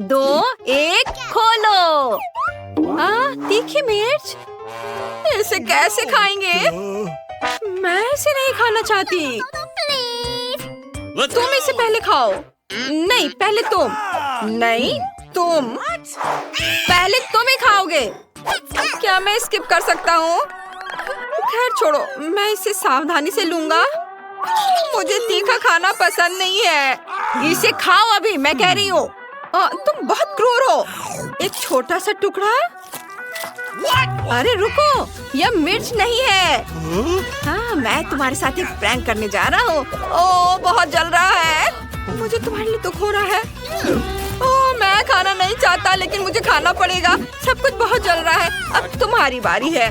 2, 1, खोलो। तीखी मिर्च, इसे कैसे खाएंगे? मैं इसे नहीं खाना चाहती। तुम इसे पहले खाओ। नहीं, पहले तुम। नहीं, तुम। पहले तुम ही खाओगे। क्या मैं स्किप कर सकता हूँ? खैर छोड़ो, मैं इसे सावधानी से लूंगा। मुझे तीखा खाना पसंद नहीं है। इसे खाओ अभी, मैं कह रही हूँ। तुम बहुत क्रूर हो। एक छोटा सा टुकड़ा। अरे रुको, यह मिर्च नहीं है। हाँ, मैं तुम्हारे साथ एक प्रैंक करने जा रहा हूँ। ओह, बहुत जल रहा है। मुझे तुम्हारे लिए दुख हो रहा है। ओह, मैं खाना नहीं चाहता, लेकिन मुझे खाना पड़ेगा। सब कुछ बहुत जल रहा है। अब तुम्हारी बारी है।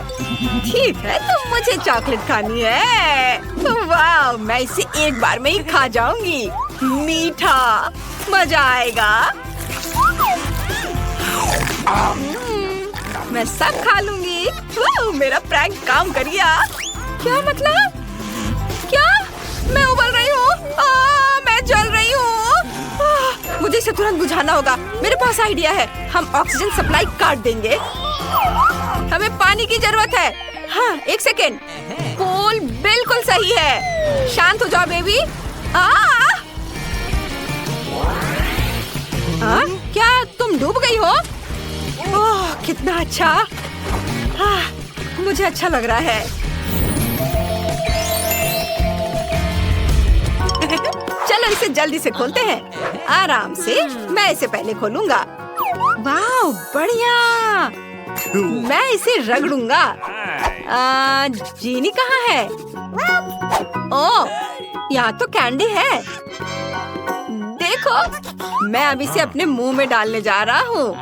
ठीक है, तो मुझे चॉकलेट खानी है। वाह, मैं इसे एक बार में ही खा जाऊंगी। मीठा, मजा आएगा। मैं सब खा लूंगी। मेरा प्रैंक काम कर गया। क्या मतलब? क्या? मैं उबल रही हूँ। मैं जल रही हूँ। मुझे इसे तुरंत बुझाना होगा। मेरे पास आइडिया है। हम ऑक्सीजन सप्लाई काट देंगे। हमें पानी की जरूरत है। हाँ, 1 सेकेंड। पोल बिल्कुल सही है। शांत हो जाओ बेबी। क्या तुम डूब गई हो? ओह, कितना अच्छा। मुझे अच्छा लग रहा है। चलो इसे जल्दी से खोलते हैं। आराम से। मैं इसे पहले खोलूंगा। वाह, बढ़िया। मैं इसे रगड़ूंगा। जीनी कहाँ है? ओह, यहाँ तो कैंडी है। देखो, मैं अब इसे अपने मुंह में डालने जा रहा हूँ।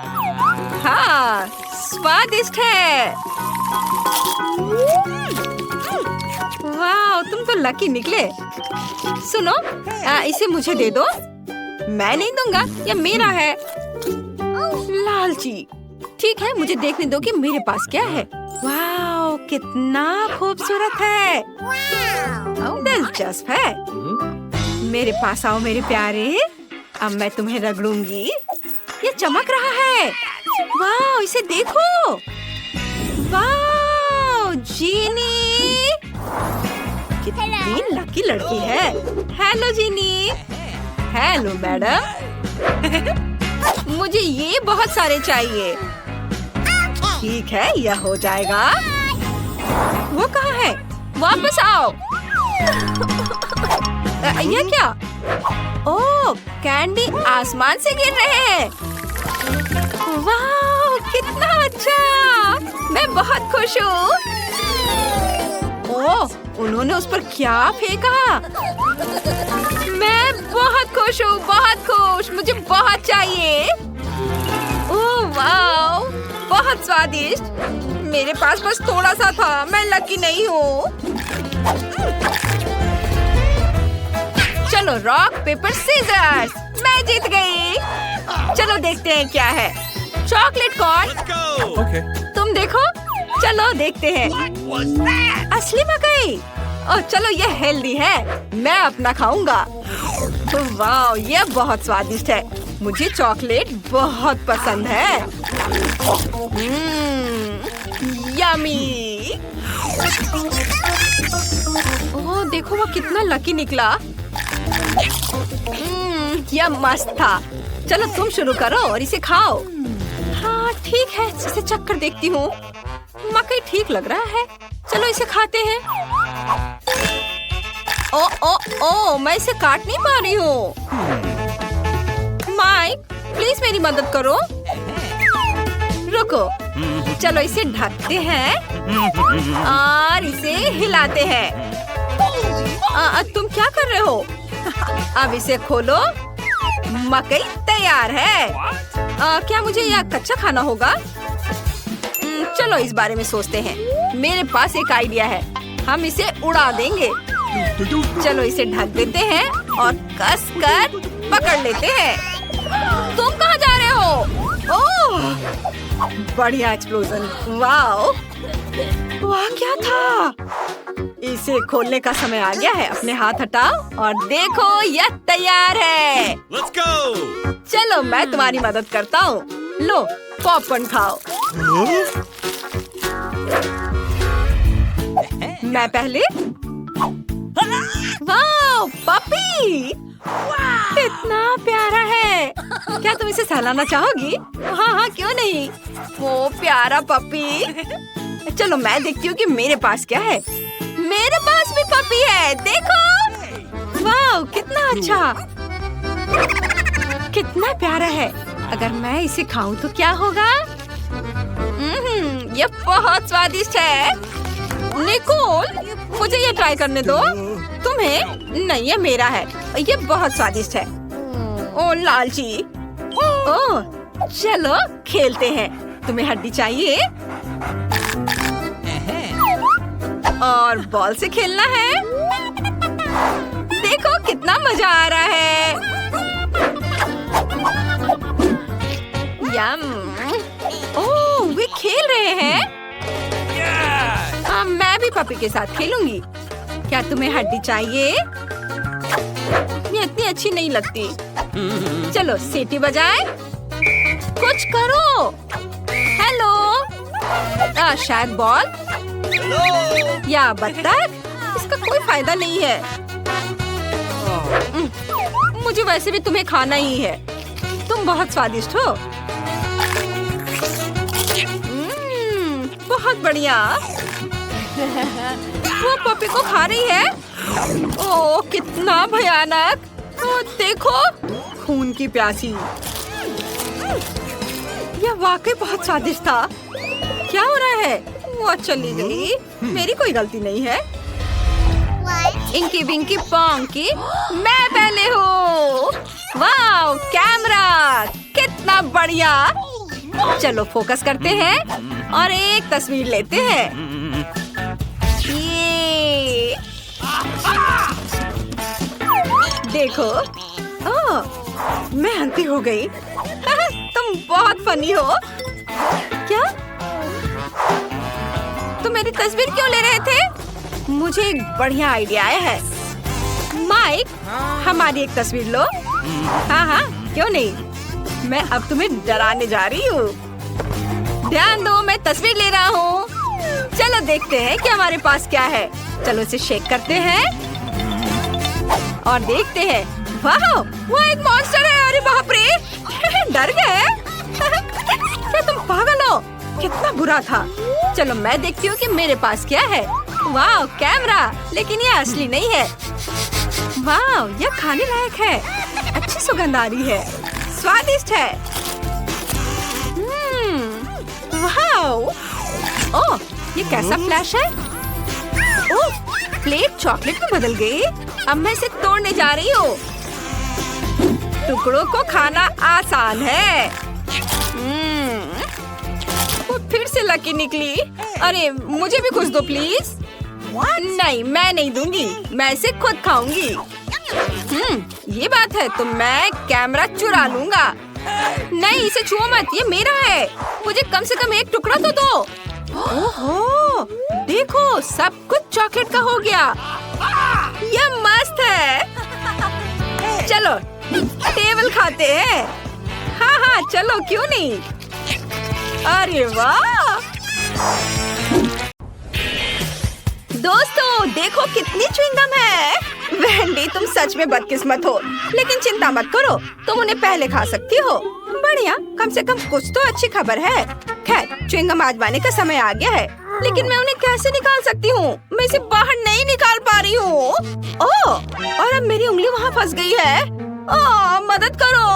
हाँ, स्वादिष्ट है। वाह, तुम तो लकी निकले। सुनो, इसे मुझे दे दो। मैं नहीं दूंगा, ये मेरा है। लालची। ठीक है, मुझे देखने दो कि मेरे पास क्या है। वाह, कितना खूबसूरत है। दिलचस्प है। मेरे पास आओ मेरे प्यारे। अब मैं तुम्हें रगड़ूंगी। ये चमक रहा है। वाह, इसे देखो। वाह, जीनी कितनी लकी लड़की है। Hello Jeannie. Hello madam. मुझे ये बहुत सारे चाहिए। ठीक है, यह हो जाएगा। वो कहाँ है? वापस आओ। यह क्या? ओह, कैंडी आसमान से गिर रहे हैं। वाह, कितना अच्छा। मैं बहुत खुश हूँ। ओह, उन्होंने उस पर क्या फेंका? मैं बहुत खुश हूँ, बहुत खुश। मुझे बहुत चाहिए। ओह वाह, बहुत स्वादिष्ट। मेरे पास बस थोड़ा सा था। मैं लकी नहीं हूँ। चलो, रॉक पेपर सीजर्स। मैं जीत गई। चलो देखते हैं क्या है। Chocolate corn. तुम देखो। चलो देखते हैं। असली मकई। ओह, चलो ये हेल्दी है। मैं अपना खाऊंगा। वाह, ये बहुत स्वादिष्ट है। मुझे चॉकलेट बहुत पसंद है। यमी। ओह, देखो वो कितना लकी निकला। यह मस्त था। चलो तुम शुरू करो और इसे खाओ। हाँ ठीक है, इसे चख कर देखती हूँ। मकई ठीक लग रहा है। चलो इसे खाते हैं। ओ ओ ओ, मैं इसे काट नहीं पा रही हूँ। माइक, प्लीज मेरी मदद करो। रुको, चलो इसे ढकते हैं और इसे हिलाते हैं। तुम क्या कर रहे हो? अब इसे खोलो। मकई तैयार है। क्या मुझे यह कच्चा खाना होगा? चलो इस बारे में सोचते हैं। मेरे पास एक आइडिया है। हम इसे उड़ा देंगे। चलो इसे ढक देते हैं और कस कर पकड़ लेते हैं। तुम कहाँ जा रहे हो? ओह, बढ़िया एक्सप्लोजन। वाओ, वाह क्या था? इसे खोलने का समय आ गया है। अपने हाथ हटाओ और देखो, यह तैयार है। Let's go! चलो चलो मैं तुम्हारी मदद करता हूँ। लो पॉपकॉर्न खाओ। मैं पहले। वाह पपी, इतना प्यारा है। क्या तुम इसे सहलाना चाहोगी? हाँ हाँ क्यों नहीं। वो प्यारा पपी। चलो मैं देखती हूँ कि मेरे पास क्या है। मेरे पास भी पपी है, देखो। वाह कितना अच्छा, कितना प्यारा है। अगर मैं इसे खाऊं तो क्या होगा? ये बहुत स्वादिष्ट है। निकोल, मुझे ये ट्राई करने दो। तुम्हें? नहीं, ये मेरा है। ये बहुत स्वादिष्ट है। ओ लालची। ओ चलो खेलते हैं। तुम्हें हड्डी चाहिए और बॉल से खेलना है। देखो कितना मजा आ रहा है। यम। ओह वे खेल रहे हैं। हाँ मैं भी पपी के साथ खेलूंगी। क्या तुम्हें हड्डी चाहिए? ये इतनी अच्छी नहीं लगती। चलो सीटी बजाए, कुछ करो। हेलो। शायद बॉल या बत्तख। इसका कोई फायदा नहीं है। मुझे वैसे भी तुम्हें खाना ही है। तुम बहुत स्वादिष्ट हो। बहुत बढ़िया। वो पपी को खा रही है। ओह कितना भयानक। ओह देखो, खून की प्यासी। यह वाकई बहुत स्वादिष्ट था। क्या हो रहा है? वो चली गई। मेरी कोई गलती नहीं है। इंकी विंकी पोंकी, मैं पहले हूँ। वाह कैमरा, कितना बढ़िया। चलो फोकस करते हैं और एक तस्वीर लेते हैं। ये देखो। ओह मैं अंती हो गई। तुम बहुत फनी हो। क्या तुम मेरी तस्वीर क्यों ले रहे थे? मुझे एक बढ़िया आइडिया आया है। माइक, हमारी एक तस्वीर लो। हाँ हाँ क्यों नहीं। मैं अब तुम्हें डराने जा रही हूँ। ध्यान दो, मैं तस्वीर ले रहा हूँ। चलो देखते हैं कि हमारे पास क्या है। चलो इसे शेक करते हैं और देखते हैं। वाह वो एक मॉन्स्टर है। अरे बाप रे, डर गए। क्या तुम पागल हो? कितना बुरा था। चलो मैं देखती हूँ कि मेरे पास क्या है। वाह कैमरा, लेकिन ये असली नहीं है। वाह यह खाने लायक है। अच्छी सुगंध आ रही है, स्वादिष्ट है। वाह। ओह ये कैसा फ्लैश है? ओह प्लेट चॉकलेट में बदल गई। अब मैं इसे तोड़ने जा रही हूँ। टुकड़ों को खाना आसान है। वो फिर से लकी निकली। अरे मुझे भी कुछ दो प्लीज। नहीं मैं नहीं दूंगी, मैं इसे खुद खाऊंगी। ये बात है तो मैं कैमरा चुरा लूंगा। नहीं इसे छुओ मत, ये मेरा है। मुझे कम से कम एक टुकड़ा तो दो। ओहो देखो, सब कुछ चॉकलेट का हो गया। यह मस्त है। चलो टेबल खाते हैं। हाँ हाँ चलो क्यों नहीं। अरे वाह दोस्तों, देखो कितनी च्युइंगम है। वेंडी तुम सच में बदकिस्मत हो, लेकिन चिंता मत करो, तुम उन्हें पहले खा सकती हो। बढ़िया, कम से कम कुछ तो अच्छी खबर है। खैर च्युइंगम आजमाने का समय आ गया है, लेकिन मैं उन्हें कैसे निकाल सकती हूँ? मैं इसे बाहर नहीं निकाल पा रही हूँ। ओह, और अब मेरी उंगली वहाँ फंस गई है। ओह, मदद करो,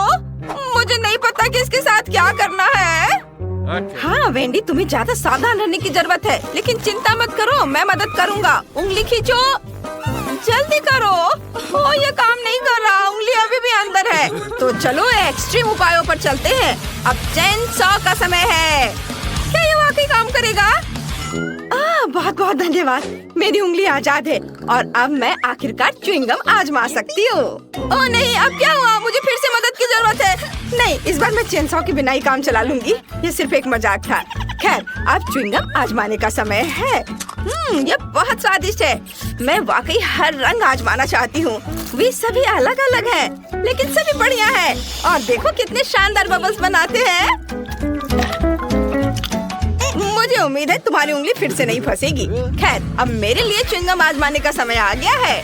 मुझे नहीं पता कि इसके साथ क्या करना है। हाँ वेंडी, तुम्हें ज्यादा सावधान रहने की जरूरत है, लेकिन चिंता मत करो, मैं मदद करूँगा। उंगली खींचो, जल्दी करो। ओह, ये काम नहीं कर रहा, उंगली अभी भी अंदर है। तो चलो एक्सट्रीम उपायों पर चलते हैं। अब चेन सॉ का समय है। क्या ये वाकई काम करेगा? बहुत बहुत धन्यवाद, मेरी उंगली आजाद है और अब मैं आखिरकार च्युइंगम आजमा सकती हूँ। ओह नहीं, अब क्या हुआ? मुझे फिर से मदद की जरूरत है। नहीं, इस बार मैं चेन सॉ के बिना ही काम चला लूंगी। ये सिर्फ एक मजाक था। खैर, अब च्युइंगम आजमाने का समय है। ये बहुत स्वादिष्ट है। मैं वाकई हर रंग आजमाना चाहती हूँ। वे सभी अलग अलग हैं, लेकिन सभी बढ़िया है। और देखो कितने शानदार बबल्स बनाते हैं। मुझे उम्मीद है तुम्हारी उंगली फिर से नहीं फंसेगी। खैर, अब मेरे लिए च्युइंगम आजमाने का समय आ गया है।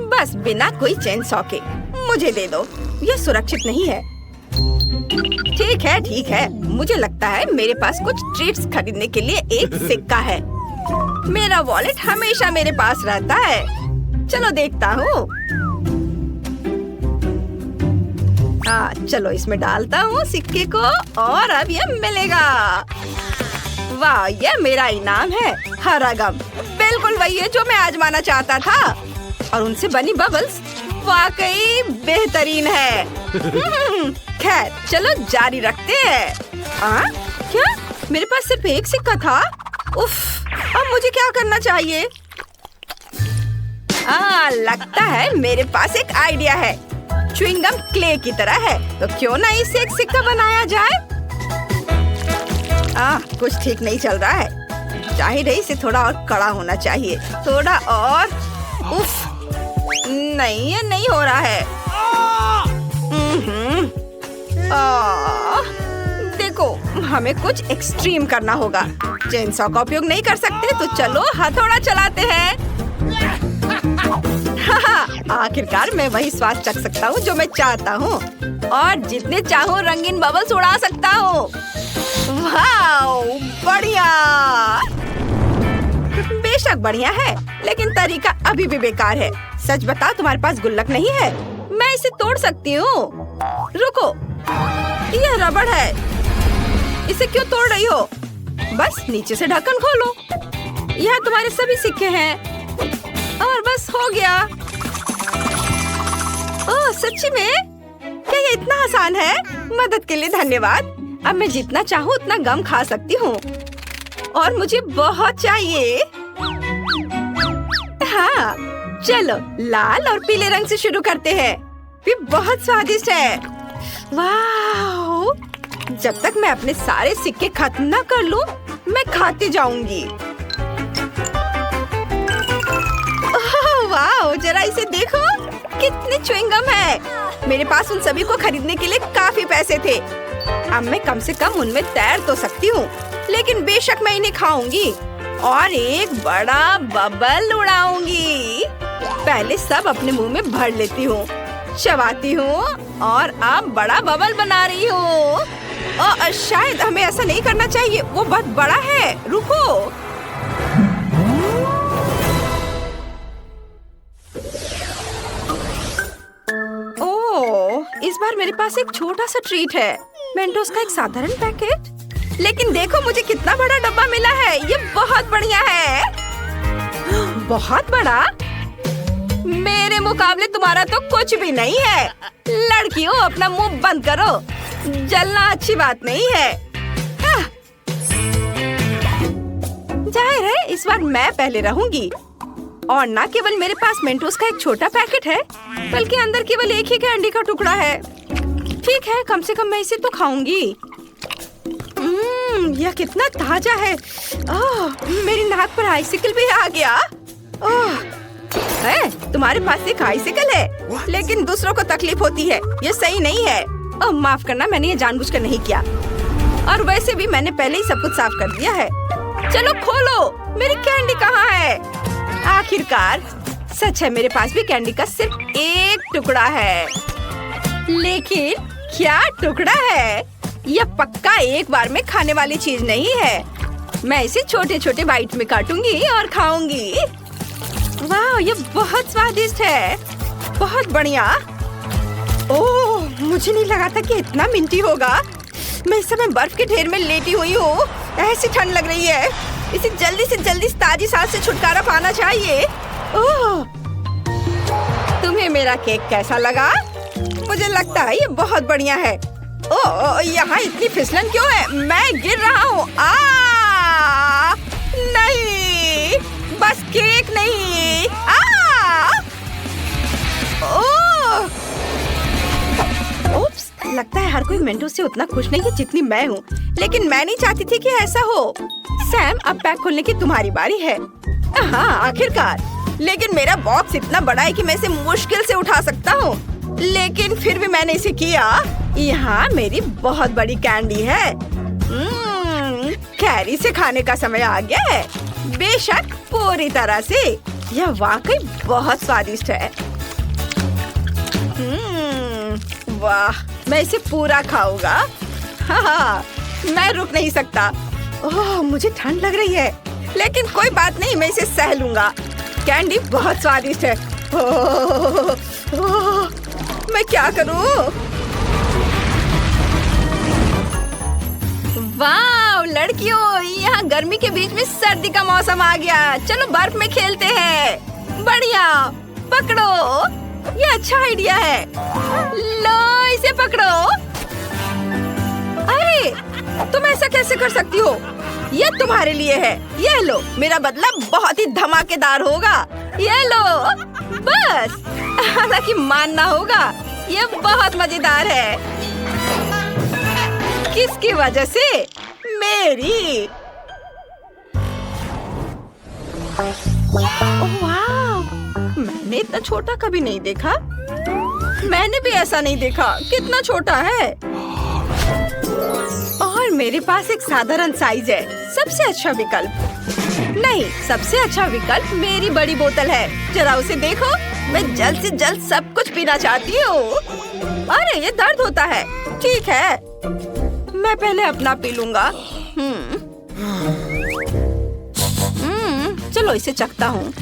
बस बिना कोई चेन सॉ के मुझे दे दो। यह सुरक्षित नहीं है। ठीक है। मुझे लगता है मेरे पास कुछ ट्रीट्स खरीदने के लिए एक सिक्का है। मेरा वॉलेट हमेशा मेरे पास रहता है। चलो देखता हूँ। चलो इसमें डालता हूँ सिक्के को और अब ये मिलेगा। वाह, ये मेरा इनाम है। हरा गम बिल्कुल वही है जो मैं आजमाना चाहता था। और उनसे बनी बबल्स वाकई बेहतरीन है। खैर, चलो जारी रखते हैं। क्या मेरे पास सिर्फ एक सिक्का था? उफ, अब मुझे क्या करना चाहिए? लगता है मेरे पास एक आइडिया है। च्युइंगम क्ले की तरह है, तो क्यों ना इसे एक सिक्का बनाया जाए? कुछ ठीक नहीं चल रहा है। जाहिर है इसे थोड़ा और कड़ा होना चाहिए। थोड़ा और। उफ, नहीं, ये नहीं हो रहा है। देखो, हमें कुछ एक्सट्रीम करना होगा। चेनसॉ का उपयोग नहीं कर सकते, तो चलो हथौड़ा चलाते हैं। आखिरकार मैं वही स्वाद चख सकता हूँ जो मैं चाहता हूँ, और जितने चाहूँ रंगीन बबल्स उड़ा सकता हूँ। वाओ, बढ़िया। बेशक बढ़िया है, लेकिन तरीका अभी भी बेकार है। सच बताओ, तुम्हारे पास गुल्लक नहीं है? मैं इसे तोड़ सकती हूँ। रुको, यह रबड़ है। इसे क्यों तोड़ रही हो? बस नीचे से ढक्कन खोलो। यह तुम्हारे सभी सिक्के हैं। और बस हो गया। ओह, सच्ची में? क्या ये इतना आसान है? मदद के लिए धन्यवाद। अब मैं जितना चाहूँ उतना गम खा सकती हूँ, और मुझे बहुत चाहिए। हाँ, चलो लाल और पीले रंग से शुरू करते हैं। भी बहुत स्वादिष्ट है। वाह! जब तक मैं अपने सारे सिक्के खत्म न कर लूं, मैं खाती जाऊंगी। वाह! जरा इसे देखो, कितनी च्युइंगम है। मेरे पास उन सभी को खरीदने के लिए काफी पैसे थे। अब मैं कम से कम उनमें तैर तो सकती हूँ, लेकिन बेशक मैं इन्हें खाऊंगी और एक बड़ा बबल उड़ाऊंगी। पहले सब अपने मुंह में भर लेती हूँ, चबाती हूँ और अब बड़ा बबल बना रही हूँ। शायद हमें ऐसा नहीं करना चाहिए, वो बहुत बड़ा है। रुको। ओह, इस बार मेरे पास एक छोटा सा ट्रीट है। मेंटोस का एक साधारण पैकेट। लेकिन देखो मुझे कितना बड़ा डब्बा मिला है। ये बहुत बढ़िया है। बहुत बड़ा? मेरे मुकाबले तुम्हारा तो कुछ भी नहीं है। लड़कियों, अपना मुंह बंद करो। जलना अच्छी बात नहीं है। जाहिर है इस बार मैं पहले रहूंगी। और न केवल मेरे पास मेंटोस का एक छोटा पैकेट है, बल्कि अंदर केवल एक ही कैंडी का टुकड़ा है। ठीक है, कम से कम मैं इसे तो खाऊंगी। यह कितना ताजा है। मेरी नाक पर आइसिकल भी आ गया। तुम्हारे पास एक आइसिकल है, लेकिन दूसरों को तकलीफ होती है। ये सही नहीं है। माफ करना, मैंने ये जानबूझकर नहीं किया। और वैसे भी मैंने पहले ही सब कुछ साफ कर दिया है। चलो खोलो, मेरी कैंडी कहाँ है? आखिरकार सच है, मेरे पास भी कैंडी का सिर्फ एक टुकड़ा है। लेकिन क्या टुकड़ा है? यह पक्का एक बार में खाने वाली चीज नहीं है। मैं इसे छोटे छोटे बाइट में काटूंगी और खाऊंगी। वाह, ये बहुत स्वादिष्ट है। बहुत बढ़िया। ओह, मुझे नहीं लगा था कि इतना मिंटी होगा। मैं इस समय बर्फ के ढेर में लेटी हुई हूँ। ऐसी ठंड लग रही है। इसे जल्दी से जल्दी ताजी सांस से छुटकारा पाना चाहिए। ओह, तुम्हें मेरा केक कैसा लगा? मुझे लगता है ये बहुत बढ़िया है। ओह, यहाँ इतनी फिसलन क्यों है? मैं गिर रहा हूँ। नहीं, बस केक नहीं। ओह, उप्स, लगता है हर कोई मेंटो से उतना खुश नहीं है जितनी मैं हूँ, लेकिन मैं नहीं चाहती थी कि ऐसा हो। सैम, अब पैक खोलने की तुम्हारी बारी है। हाँ, आखिरकार। लेकिन मेरा बॉक्स इतना बड़ा है कि मैं इसे मुश्किल से उठा सकता हूँ, लेकिन फिर भी मैंने इसे किया। यहाँ मेरी बहुत बड़ी कैंडी है। कैरी से खाने का समय आ गया है। बेशक, पूरी तरह से। यह वाकई बहुत स्वादिष्ट है। वाह, मैं इसे पूरा खाऊंगा। हाँ, मैं रुक नहीं सकता। ओह, मुझे ठंड लग रही है, लेकिन कोई बात नहीं, मैं इसे सह लूंगा। कैंडी बहुत स्वादिष्ट है। ओह, मैं क्या करूं? वाह लड़कियों, यहाँ गर्मी के बीच में सर्दी का मौसम आ गया। चलो बर्फ में खेलते हैं। बढ़िया, पकड़ो। ये अच्छा आइडिया है। लो, इसे पकड़ो। अरे, तुम ऐसा कैसे कर सकती हो? ये तुम्हारे लिए है। ये लो, मेरा बदला बहुत ही धमाकेदार होगा। ये लो, बस। हालांकि मानना होगा, ये बहुत मजेदार है। किसकी वजह से? मेरी। वाह, मैंने इतना छोटा कभी नहीं देखा। मैंने भी ऐसा नहीं देखा। कितना छोटा है। और मेरे पास एक साधारण साइज है। सबसे अच्छा विकल्प। नहीं, सबसे अच्छा विकल्प मेरी बड़ी बोतल है। जरा उसे देखो। मैं जल्द से जल्द सब कुछ पीना चाहती हूँ। अरे, ये दर्द होता है। ठीक है, मैं पहले अपना पी लूंगा। चलो इसे चखता हूँ।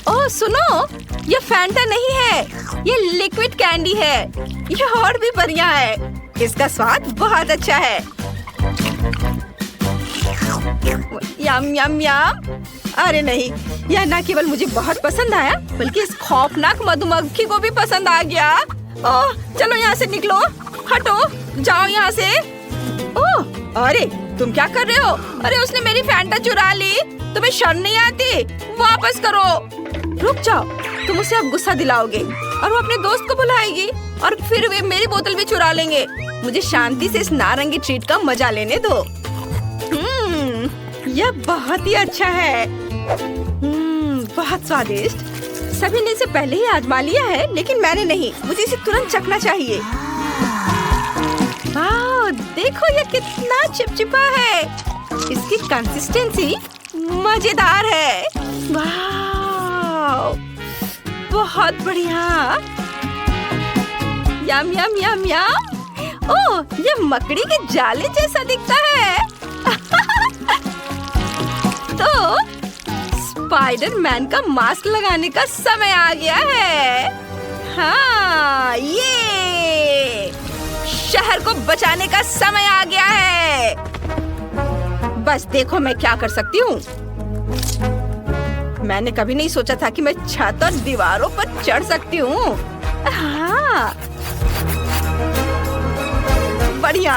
ओह सुनो, ये फैंटा नहीं है, ये लिक्विड कैंडी है। ये और भी बढ़िया है। इसका स्वाद बहुत अच्छा है। यम यम यम। अरे नहीं, यह न केवल मुझे बहुत पसंद आया, बल्कि इस खौफनाक मधुमक्खी को भी पसंद आ गया। ओह, चलो यहाँ से निकलो। हटो, जाओ यहाँ से। ओह, अरे तुम क्या कर रहे हो? अरे उसने मेरी फैंटा चुरा ली। तुम्हें शर्म नहीं आती? वापस करो। रुक जाओ, तुम उसे अब गुस्सा दिलाओगे और वो अपने दोस्त को बुलाएगी और फिर वे मेरी बोतल भी चुरा लेंगे। मुझे शांति से इस नारंगी ट्रीट का मजा लेने दो। यह बहुत ही अच्छा है। बहुत स्वादिष्ट। सभी ने इसे पहले ही आजमा लिया है, लेकिन मैंने नहीं। मुझे इसे तुरंत चखना चाहिए। वाह, देखो ये कितना चिपचिपा है। इसकी कंसिस्टेंसी मजेदार है। वाह, बहुत बढ़िया। यम यम यम यम। ओह, ये मकड़ी के जाले जैसा दिखता है। तो स्पाइडरमैन का मास्क लगाने का समय आ गया है। हाँ, ये शहर को बचाने का समय आ गया है। बस देखो मैं क्या कर सकती हूँ। मैंने कभी नहीं सोचा था कि मैं छत और दीवारों पर चढ़ सकती हूँ। हाँ, बढ़िया।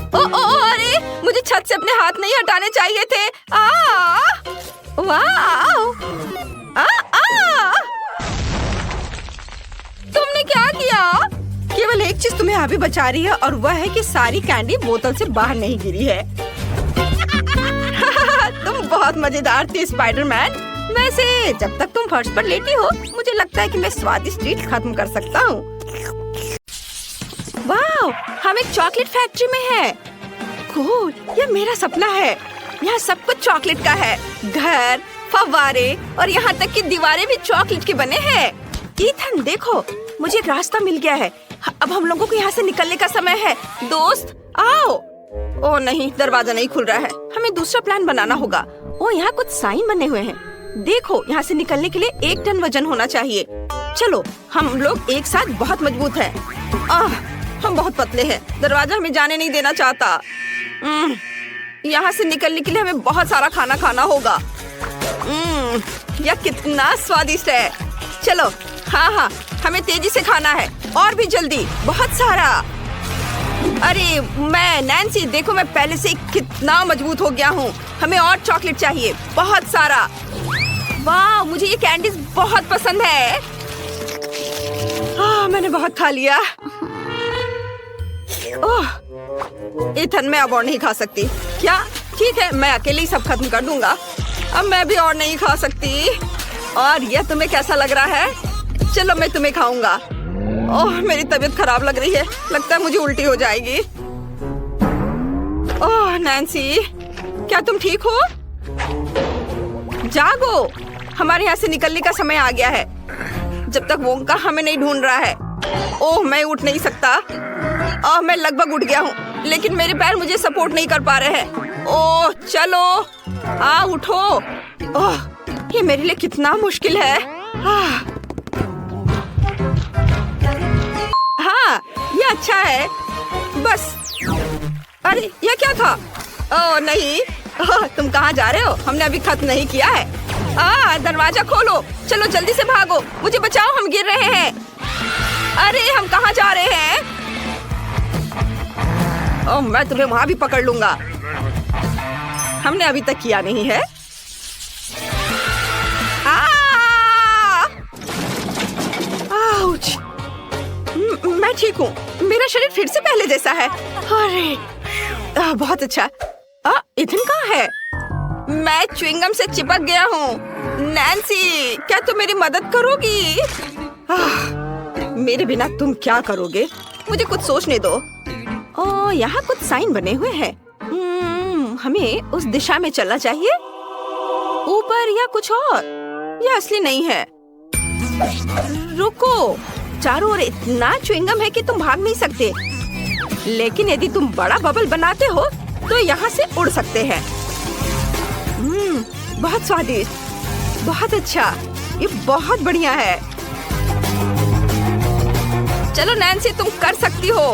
अरे मुझे छत से अपने हाथ नहीं हटाने चाहिए थे। वाह! तुमने क्या किया? केवल एक चीज तुम्हें अभी बचा रही है और वह है कि सारी कैंडी बोतल से बाहर नहीं गिरी है। तुम बहुत मजेदार थी स्पाइडरमैन। वैसे जब तक तुम फर्श पर लेटी हो, मुझे लगता है कि मैं स्वादिष्ट ट्रीट खत्म कर सकता हूँ। वाह! हम एक चॉकलेट फैक्ट्री में हैं। कूल, यह मेरा सपना है। यहाँ सब कुछ चॉकलेट का है। घर, फव्वारे और यहाँ तक कि दीवारें भी चॉकलेट के बने हैं। ईथन देखो, मुझे एक रास्ता मिल गया है। अब हम लोगों को यहाँ से निकलने का समय है। दोस्त आओ। ओह नहीं, दरवाजा नहीं खुल रहा है। हमें दूसरा प्लान बनाना होगा। ओह, यहाँ कुछ साइन बने हुए हैं। देखो, यहाँ से निकलने के लिए 1 टन वजन होना चाहिए। चलो, हम लोग एक साथ बहुत मजबूत हैं। हम बहुत पतले हैं। दरवाजा हमें जाने नहीं देना चाहता। यहाँ से निकलने के लिए हमें बहुत सारा खाना खाना होगा। यह कितना स्वादिष्ट है। चलो, हाँ, हमें तेजी से खाना है और भी जल्दी, बहुत सारा। अरे मैं नैन्सी, देखो मैं पहले से कितना मजबूत हो गया हूँ। हमें और चॉकलेट चाहिए, बहुत सारा। वाह, मुझे ये कैंडीज बहुत पसंद है। मैंने बहुत खा लिया। ओह, इथन मैं अब और नहीं खा सकती। क्या? ठीक है, मैं अकेले ही सब खत्म कर दूंगा। अब मैं भी और नहीं खा सकती। और यह तुम्हें कैसा लग रहा है? चलो मैं तुम्हें खाऊंगा। ओह, मेरी तबीयत खराब लग रही है। लगता है मुझे उल्टी हो जाएगी। ओह नैन्सी, क्या तुम ठीक हो? जागो, हमारे यहाँ से निकलने का समय आ गया है। जब तक वोंका हमें नहीं ढूंढ रहा है। ओह, मैं उठ नहीं सकता। ओह, मैं लगभग उठ गया हूँ, लेकिन मेरे पैर मुझे सपोर्ट नहीं कर पा रहे हैं। ओह, चलो, उठो। ओह, ये मेरे लिए कितना मुश्किल है। हाँ, ये अच्छा है। बस, अरे ये क्या था? ओह नहीं, तुम कहाँ जा रहे हो? हमने अभी खत्म नहीं किया है। दरवाजा खोलो, चलो जल्दी से भागो, मुझे बचाओ, हम गिर रहे हैं। अरे हम कहाँ जा रहे हैं? ओह, मैं तुम्हें वहां भी पकड़ लूंगा। हमने अभी तक किया नहीं है। आउच! मैं ठीक हूँ, मेरा शरीर फिर से पहले जैसा है। अरे बहुत अच्छा। इथन कहाँ है? मैं च्युइंगम से चिपक गया हूँ। नैन्सी, क्या तुम मेरी मदद करोगी? मेरे बिना तुम क्या करोगे? मुझे कुछ सोचने दो। यहाँ कुछ साइन बने हुए हैं। हमें उस दिशा में चलना चाहिए। ऊपर या कुछ और? यह असली नहीं है। रुको, चारों ओर इतना च्युइंगम है कि तुम भाग नहीं सकते। लेकिन यदि तुम बड़ा बबल बनाते हो तो यहाँ से उड़ सकते हैं। बहुत स्वादिष्ट, बहुत अच्छा, ये बहुत बढ़िया है। चलो नैन्सी, तुम कर सकती हो।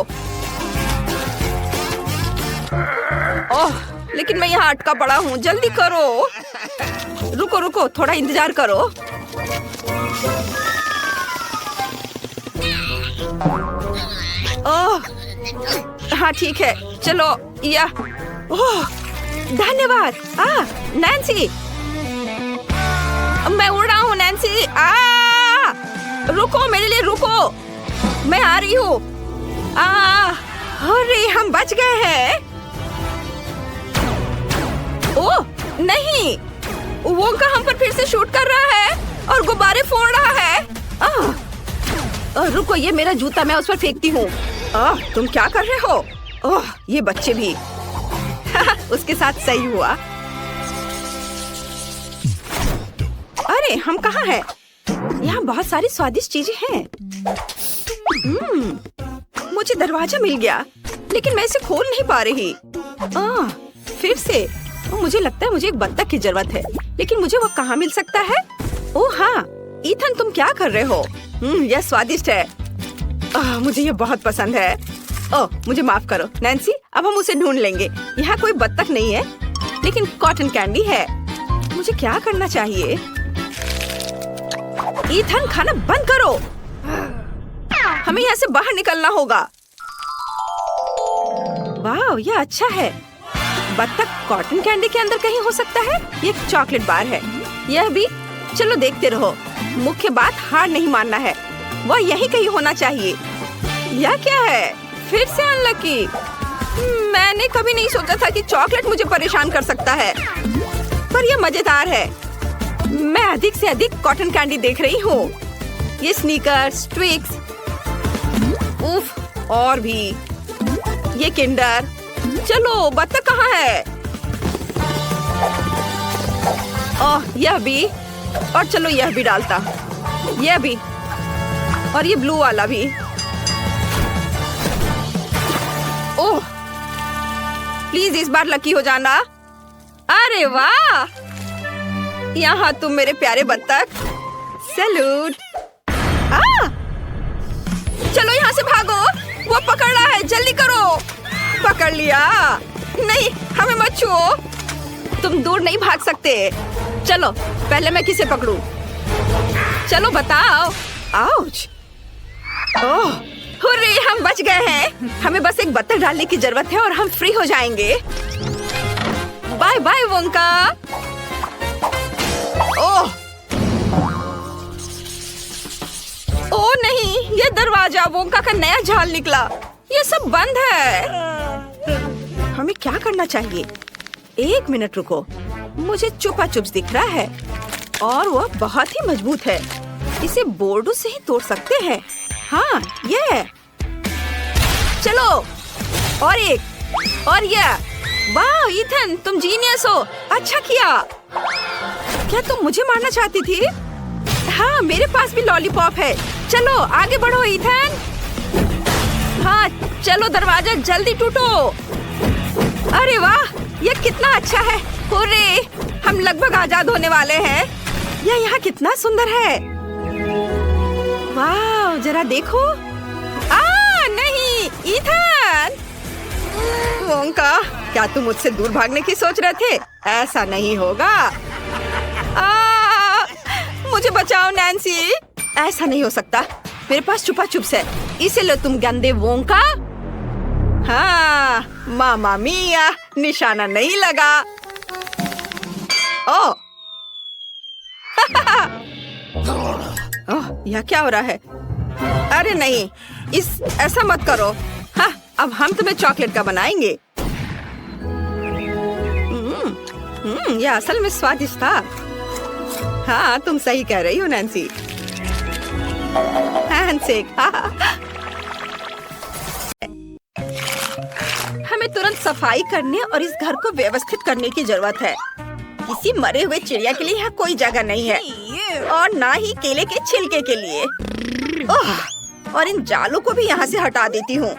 ओह, लेकिन मैं यहाँ अटका पड़ा हूँ। जल्दी करो। रुको रुको, थोड़ा इंतजार करो। ओह, हाँ ठीक है, चलो। या ओह, धन्यवाद। नैन्सी, मैं उड़ रहा हूँ। नैन्सी, रुको, मेरे लिए रुको, मैं आ रही हूँ। अरे हम बच गए हैं। ओह नहीं, वोंका हम पर फिर से शूट कर रहा है और गुब्बारे फोड़ रहा है। रुको, ये मेरा जूता, मैं उस पर फेंकती हूँ। तुम क्या कर रहे हो? ओह, ये बच्चे भी। उसके साथ सही हुआ। अरे हम कहाँ हैं? यहाँ बहुत सारी स्वादिष्ट चीजें हैं। मुझे दरवाजा मिल गया, लेकिन मैं इसे खोल नहीं पा रही। फिर से मुझे लगता है मुझे एक बत्तख की जरूरत है, लेकिन मुझे वो कहाँ मिल सकता है? ओह हाँ, ईथन, तुम क्या कर रहे हो? यह स्वादिष्ट है। मुझे ये बहुत पसंद है। ओह, मुझे माफ करो नैन्सी, अब हम उसे ढूंढ लेंगे। यहाँ कोई बत्तख नहीं है, लेकिन कॉटन कैंडी है। मुझे क्या करना चाहिए? ईथन, खाना बंद करो, हमें यहाँ से बाहर निकलना होगा। वाह, यह अच्छा है। बत्तख कॉटन कैंडी के अंदर कहीं हो सकता है। ये एक चॉकलेट बार है। यह भी। चलो देखते रहो। मुख्य बात, हार नहीं मानना है। वह यही कहीं होना चाहिए। यह क्या है? फिर से अनलकी। मैंने कभी नहीं सोचा था कि चॉकलेट मुझे परेशान कर सकता है, पर यह मजेदार है। मैं अधिक से अधिक कॉटन कैंडी देख रही हूँ। ये स्नीकर्स, ट्विक्स, उफ, और भी ये किंडर। चलो, बत्तख कहाँ है? ओह, यह भी। और चलो यह भी डालता, यह भी, और ये ब्लू वाला भी। ओह, प्लीज इस बार लकी हो जाना। अरे वाह, यहाँ तुम मेरे प्यारे बत्तख। सैल्यूट। चलो यहाँ से भागो, वो पकड़ रहा है, जल्दी करो। पकड़ लिया। नहीं, हमें मत छुओ, तुम दूर नहीं भाग सकते। चलो, पहले मैं किसे पकड़ूं? चलो बताओ। आउच! ओह, हुर्रे, हम बच गए हैं। हमें बस एक बत्तख डालने की जरूरत है और हम फ्री हो जाएंगे। Bye bye Wonka. ओह नहीं, ये दरवाजा, वोंका का नया जाल निकला। ये सब बंद है। हमें क्या करना चाहिए? 1 मिनट रुको, मुझे चुपा चुप्स दिख रहा है और वह बहुत ही मजबूत है। इसे बोर्डों से ही तोड़ सकते हैं। हाँ, ये चलो, और एक, और ये। वाह ईथन, तुम जीनियस हो, अच्छा किया। क्या तुम मुझे मारना चाहती थी? हाँ, मेरे पास भी लॉलीपॉप है। चलो आगे बढ़ो ईथन। हाँ चलो, दरवाजा जल्दी टूटो। अरे वाह, ये कितना अच्छा है। हुर्रे, हम लगभग आजाद होने वाले हैं। यह यहाँ कितना सुंदर है। वाह, जरा देखो। नहीं ईथन। वोंका, क्या तुम मुझसे दूर भागने की सोच रहे थे? ऐसा नहीं होगा। मुझे बचाओ नैन्सी। ऐसा नहीं हो सकता, मेरे पास छुपा चुप्स है। इसे लो तुम गंदे वोंका। हाँ, मामा मिया, निशाना नहीं लगा। ओह ओह, यह क्या हो रहा है? अरे नहीं, ऐसा मत करो। हाँ, अब हम तुम्हें चॉकलेट का बनाएंगे। यह असल में स्वादिष्ट था। हाँ, तुम सही कह रही हो नैन्सी। हैंडशेक। हमें तुरंत सफाई करने और इस घर को व्यवस्थित करने की जरूरत है। किसी मरे हुए चिड़िया के लिए यहाँ कोई जगह नहीं है, और ना ही केले के छिलके के लिए। ओह, और इन जालों को भी यहाँ से हटा देती हूँ।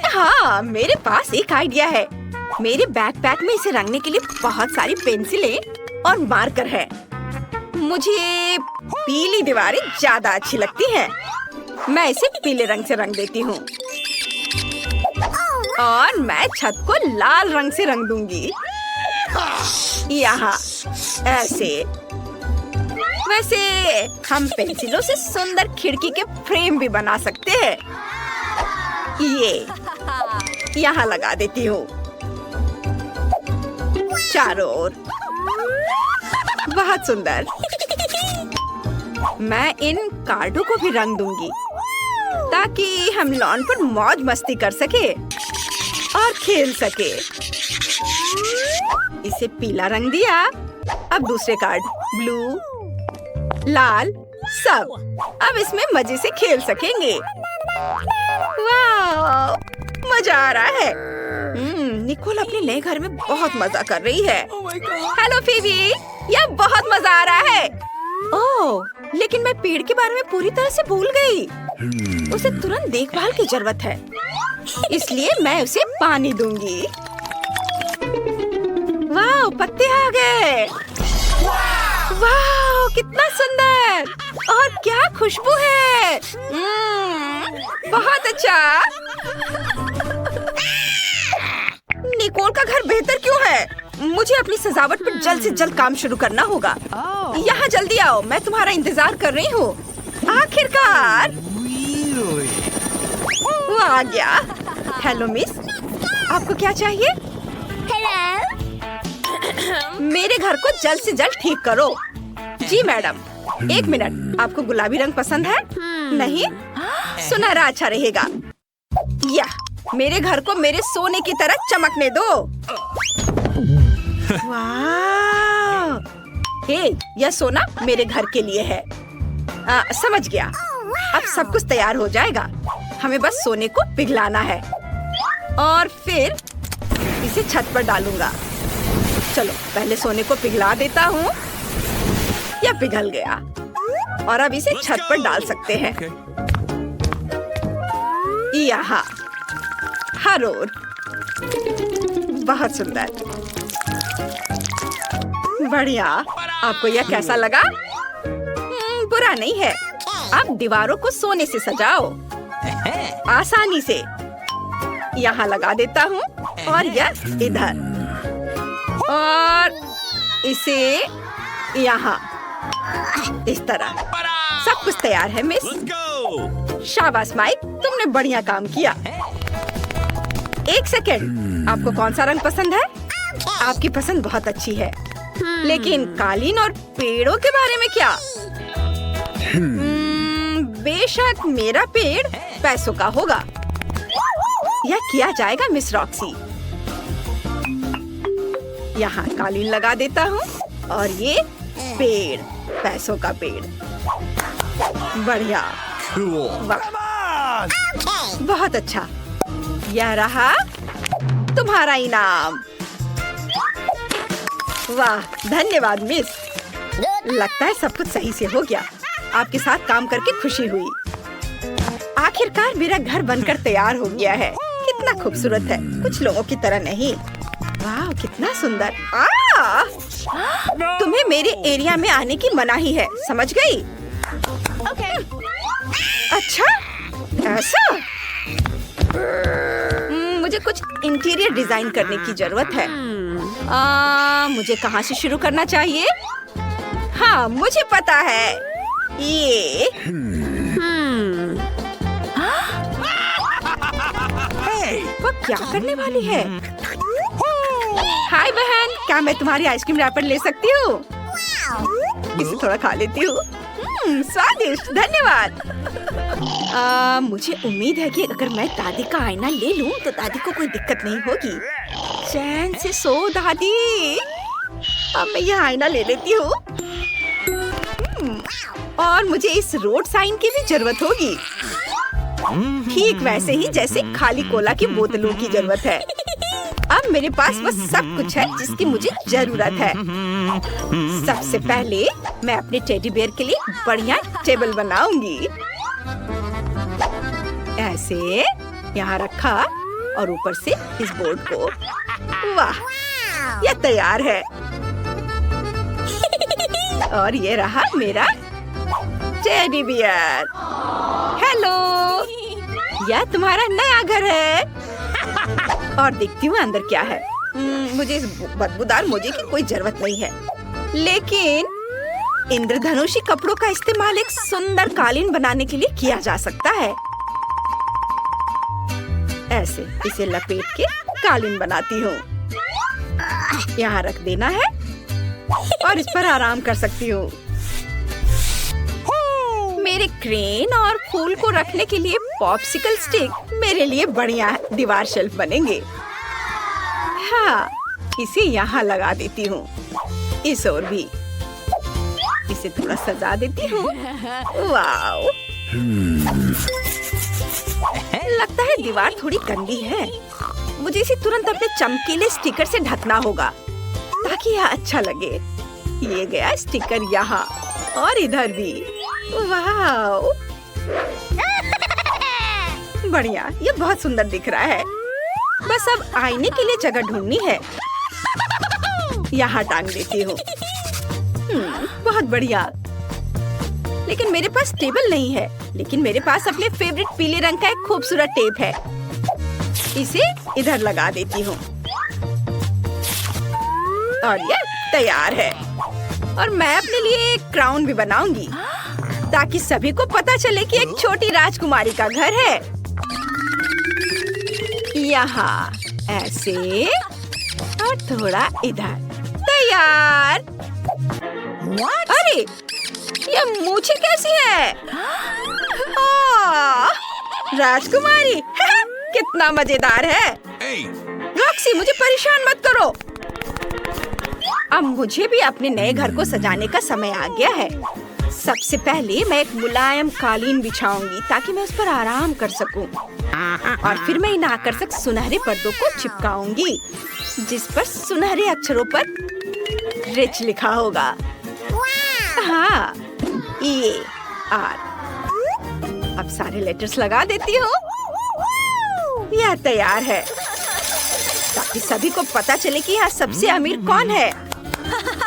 हाँ, मेरे पास एक आइडिया है। मेरे बैकपैक में इसे रंगने के लिए बहुत सारी पेंसिलें और मार्कर है। मुझे पीली दीवारें ज्यादा अच्छी लगती हैं। मैं इसे पीले रंग से रंग देती हूँ और मैं छत को लाल रंग से रंग दूंगी। यहाँ ऐसे। वैसे हम पेंसिलों से सुंदर खिड़की के फ्रेम भी बना सकते हैं। ये यहाँ लगा देती हूँ चारों ओर। बहुत सुंदर। मैं इन कार्डों को भी रंग दूंगी ताकि हम लॉन पर मौज मस्ती कर सके और खेल सके। इसे पीला रंग दिया। अब दूसरे कार्ड ब्लू, लाल, सब। अब इसमें मजे से खेल सकेंगे। वाह, मजा आ रहा है। निकोल अपने नए घर में बहुत मजा कर रही है। हेलो फीबी, यह बहुत मजा आ रहा है। ओह, लेकिन मैं पेड़ के बारे में पूरी तरह से भूल गई। उसे तुरंत देखभाल की जरूरत है, इसलिए मैं उसे पानी दूंगी। वाह, पत्ते आ गए। वाह, कितना सुंदर और क्या खुशबू है। बहुत अच्छा। निकोल का घर बेहतर क्यों है? मुझे अपनी सजावट पर जल्द से जल्द काम शुरू करना होगा। यहाँ जल्दी आओ, मैं तुम्हारा इंतजार कर रही हूँ। आखिरकार वो आ गया। हेलो मिस, आपको क्या चाहिए? हेलो। मेरे घर को जल्द से जल्द ठीक करो। जी मैडम। 1 मिनट, आपको गुलाबी रंग पसंद है? नहीं, सुनहरा अच्छा रहेगा। या मेरे घर को मेरे सोने की तरह चमकने दो। वाह! हे, यह सोना मेरे घर के लिए है। समझ गया। अब सब कुछ तैयार हो जाएगा। हमें बस सोने को पिघलाना है और फिर इसे छत पर डालूंगा। चलो पहले सोने को पिघला देता हूँ। यह पिघल गया और अब इसे छत पर डाल सकते हैं। यहाँ हर ओर। बहुत सुंदर, बढ़िया। आपको यह कैसा लगा? बुरा नहीं है। अब दीवारों को सोने से सजाओ आसानी से। यहाँ लगा देता हूँ और यह इधर और इसे यहाँ। इस तरह सब कुछ तैयार है मिस। शाबाश माइक, तुमने बढ़िया काम किया। 1 सेकेंड, आपको कौन सा रंग पसंद है? आपकी पसंद बहुत अच्छी है, लेकिन कालीन और पेड़ों के बारे में क्या? बेशक मेरा पेड़ पैसों का होगा। यह किया जाएगा मिस रॉक्सी। यहाँ कालीन लगा देता हूँ और ये पेड़, पैसों का पेड़। बढ़िया, वाह, बहुत अच्छा। यह रहा तुम्हारा इनाम। वाह, धन्यवाद मिस। लगता है सब कुछ सही से हो गया। आपके साथ काम करके खुशी हुई। आखिरकार मेरा घर बनकर तैयार हो गया है। कितना खूबसूरत है, कुछ लोगों की तरह नहीं। वाह, कितना सुंदर। तुम्हें मेरे एरिया में आने की मनाही है, समझ गई? अच्छा, ऐसा? मुझे कुछ इंटीरियर डिजाइन करने की जरूरत है। मुझे कहाँ से शुरू करना चाहिए? हाँ, मुझे पता है। ये वो क्या करने वाली है? हाय बहन, क्या मैं तुम्हारी आइसक्रीम रैपर ले सकती हूँ? इसे थोड़ा खा लेती हूँ। स्वादिष्ट, धन्यवाद। मुझे उम्मीद है कि अगर मैं दादी का आईना ले लूं तो दादी को कोई दिक्कत नहीं होगी। चैन से सो दादी। अब मैं यह आईना ले लेती हूँ। और मुझे इस रोड साइन की भी जरूरत होगी, ठीक वैसे ही जैसे खाली कोला की बोतलों की जरूरत है। अब मेरे पास वो सब कुछ है जिसकी मुझे जरूरत है। सबसे पहले मैं अपने टेडी बेयर के लिए बढ़िया टेबल बनाऊंगी। ऐसे यहाँ रखा और ऊपर से इस बोर्ड को। वाह, यह तैयार है। और ये रहा मेरा टेडी बियर। हेलो, यह तुम्हारा नया घर है। और देखती हूँ अंदर क्या है। मुझे इस बदबूदार मोजे की कोई जरूरत नहीं है, लेकिन इंद्रधनुषी कपड़ों का इस्तेमाल एक सुंदर कालीन बनाने के लिए किया जा सकता है। ऐसे इसे लपेट के कालीन बनाती हूँ। यहाँ रख देना है और इस पर आराम कर सकती हूँ। मेरे क्रेन और फूल को रखने के लिए पॉप्सिकल स्टिक मेरे लिए बढ़िया दीवार शेल्फ बनेंगे। हाँ, इसे यहाँ लगा देती हूँ। इस ओर भी इसे थोड़ा सजा देती हूँ। वाव, लगता है दीवार थोड़ी गंदी है। मुझे इसे तुरंत अपने चमकीले स्टिकर से ढकना होगा ताकि यह अच्छा लगे। ये गया स्टिकर यहाँ और इधर भी। वाव, बढ़िया, ये बहुत सुंदर दिख रहा है। बस अब आईने के लिए जगह ढूंढनी है। यहाँ टांग देती हूँ। बहुत बढ़िया। लेकिन मेरे पास टेबल नहीं है, लेकिन मेरे पास अपने फेवरेट पीले रंग का एक खूबसूरत टेप है। इसे इधर लगा देती हूँ और यह तैयार है। और मैं अपने लिए एक क्राउन भी बनाऊंगी ताकि सभी को पता चले कि एक छोटी राजकुमारी का घर है। यहाँ ऐसे और थोड़ा इधर। तैयार। अरे, ये मूछें कैसी है? राजकुमारी। कितना मजेदार है। रॉक्सी, मुझे परेशान मत करो। अब मुझे भी अपने नए घर को सजाने का समय आ गया है। सबसे पहले मैं एक मुलायम कालीन बिछाऊंगी ताकि मैं उस पर आराम कर सकूं। और फिर मैं इन आकर्षक सुनहरे पर्दों को चिपकाऊंगी जिस पर सुनहरे अक्षरों पर रिच लिखा होगा। हाँ, ये आर। अब सारे लेटर्स लगा देती हूँ। यह तैयार है ताकि सभी को पता चले कि यहाँ सबसे अमीर कौन है।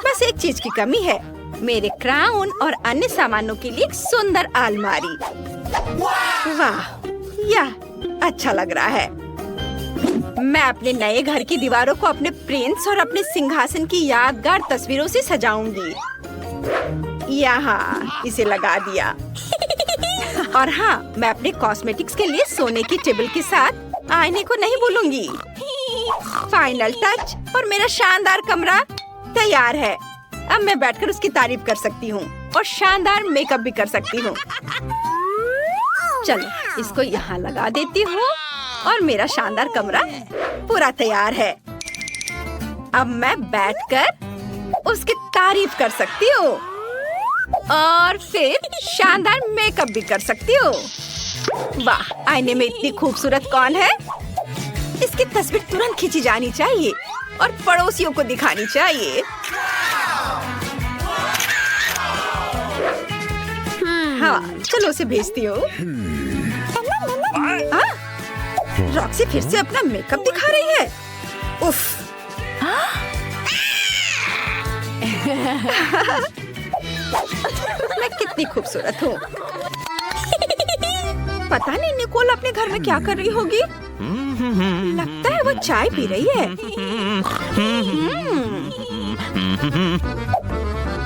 बस एक चीज की कमी है, मेरे क्राउन और अन्य सामानों के लिए एक सुंदर अलमारी। वाह, यह अच्छा लग रहा है। मैं अपने नए घर की दीवारों को अपने प्रिंस और अपने सिंहासन की यादगार तस्वीरों से सजाऊंगी। यहाँ इसे लगा दिया। और हाँ, मैं अपने कॉस्मेटिक्स के लिए सोने की टेबल के साथ आईने को नहीं भूलूंगी। फाइनल टच और मेरा शानदार कमरा तैयार है। अब मैं बैठकर उसकी तारीफ कर सकती हूँ और शानदार मेकअप भी कर सकती हूँ। चलो इसको यहाँ लगा देती हूँ और मेरा शानदार कमरा पूरा तैयार है। अब मैं बैठकर उसकी तारीफ कर सकती हूँ और फिर शानदार मेकअप भी कर सकती हूँ। वाह, आईने में इतनी खूबसूरत कौन है? इसकी तस्वीर तुरंत खींची जानी चाहिए और पड़ोसियों को दिखानी चाहिए। हाँ, चलो उसे भेजती हूँ। रॉक्सी फिर से अपना मेकअप दिखा रही है। उफ। मैं कितनी खूबसूरत हूँ। पता नहीं निकोल अपने घर में क्या कर रही होगी। लगता है वो चाय पी रही है।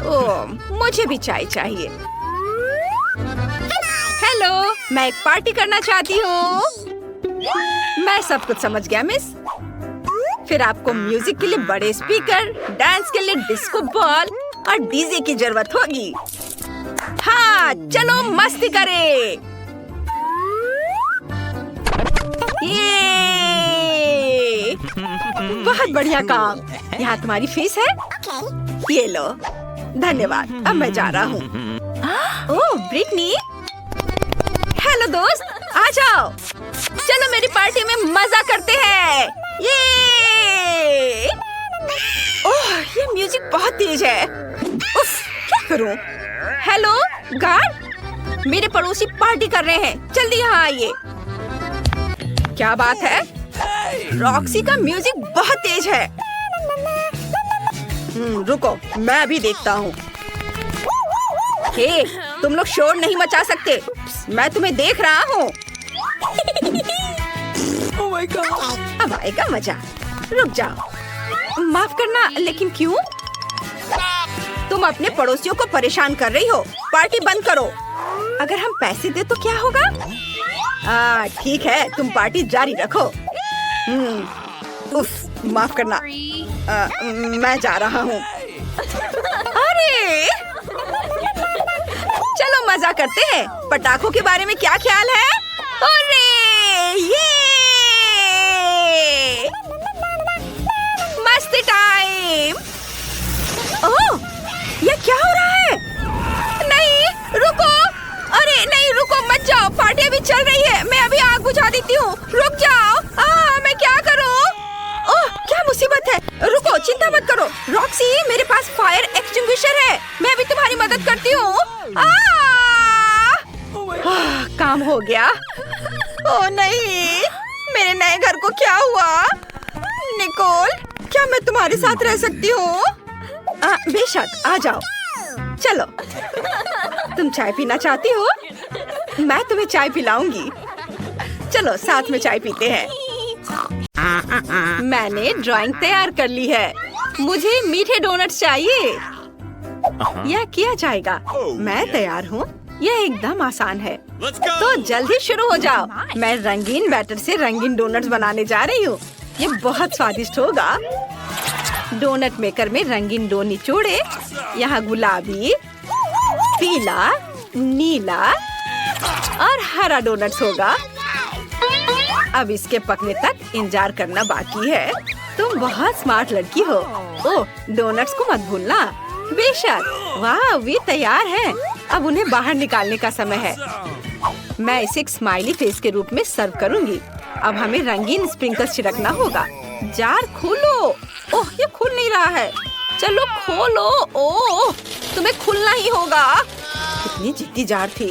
ओह, मुझे भी चाय चाहिए। हेलो, मैं एक पार्टी करना चाहती हूँ। मैं सब कुछ समझ गया मिस। फिर आपको म्यूजिक के लिए बड़े स्पीकर, डांस के लिए डिस्को बॉल और डीजे की जरूरत होगी। हाँ, चलो मस्ती करें। ये बहुत बढ़िया काम। यहाँ तुम्हारी फीस है। ये लो। धन्यवाद। अब मैं जा रहा हूँ। ओह, ब्रिटनी। हेलो दोस्त, आ जाओ। चलो मेरी पार्टी में मजा करते हैं। ये ओह, ये म्यूजिक बहुत तेज है। उफ, क्या करूं? हेलो गार्ड, मेरे पड़ोसी पार्टी कर रहे हैं। जल्दी यहाँ आइए। क्या बात है? रॉक्सी का म्यूजिक बहुत तेज है। रुको, मैं भी देखता हूँ। हे, तुम लोग शोर नहीं मचा सकते। मैं तुम्हें देख रहा हूँ। Oh my God. अब आएगा मजा। रुक जाओ। माफ करना, लेकिन क्यों? तुम अपने पड़ोसियों को परेशान कर रही हो। पार्टी बंद करो। अगर हम पैसे दे तो क्या होगा? ठीक है, तुम पार्टी जारी रखो। उफ, माफ करना। मैं जा रहा हूँ। अरे, चलो मजा करते हैं। पटाखों के बारे में क्या ख्याल है? अरे, ये मस्ती टाइम। ओह, ये क्या हो रहा है? नहीं, रुको। अरे नहीं, रुको मत जाओ। पार्टी अभी चल रही है। मैं अभी आग बुझा देती हूँ। रुक जाओ। मैं क्या करूँ? ओह, क्या मुसीबत है। रुको, चिंता मत करो। रॉक्सी, मेरे पास फायर एक्सटिंग्विशर है। मैं अभी तुम्हारी मदद करती हूँ। काम हो गया। ओह नहीं, मेरे नए घर को क्या हुआ? निकोल, क्या मैं तुम्हारे साथ रह सकती हूँ? बेशक, आ जाओ। चलो, तुम चाय पीना चाहती हो? मैं तुम्हें चाय पिलाऊंगी। चलो साथ में चाय पीते हैं। मैंने ड्राइंग तैयार कर ली है। मुझे मीठे डोनट्स चाहिए। यह किया जाएगा। मैं तैयार हूँ। यह एकदम आसान है। तो जल्दी शुरू हो जाओ। मैं रंगीन बैटर से रंगीन डोनट्स बनाने जा रही हूँ। ये बहुत स्वादिष्ट होगा। डोनट मेकर में रंगीन डो निचोड़े। यहाँ गुलाबी, पीला, नीला और हरा डोनट्स होगा। अब इसके पकने तक इंतजार करना बाकी है। तुम बहुत स्मार्ट लड़की हो। ओह, डोनट्स को मत भूलना। बेशक। वाह, वे तैयार हैं। अब उन्हें बाहर निकालने का समय है। मैं इसे एक स्माइली फेस के रूप में सर्व करूंगी। अब हमें रंगीन स्प्रिंकल्स छिड़कना होगा। जार खोलो। ओह, ये खुल नहीं रहा है। चलो खोलो। ओह, तुम्हें खुलना ही होगा। कितनी जिद्दी जार थी।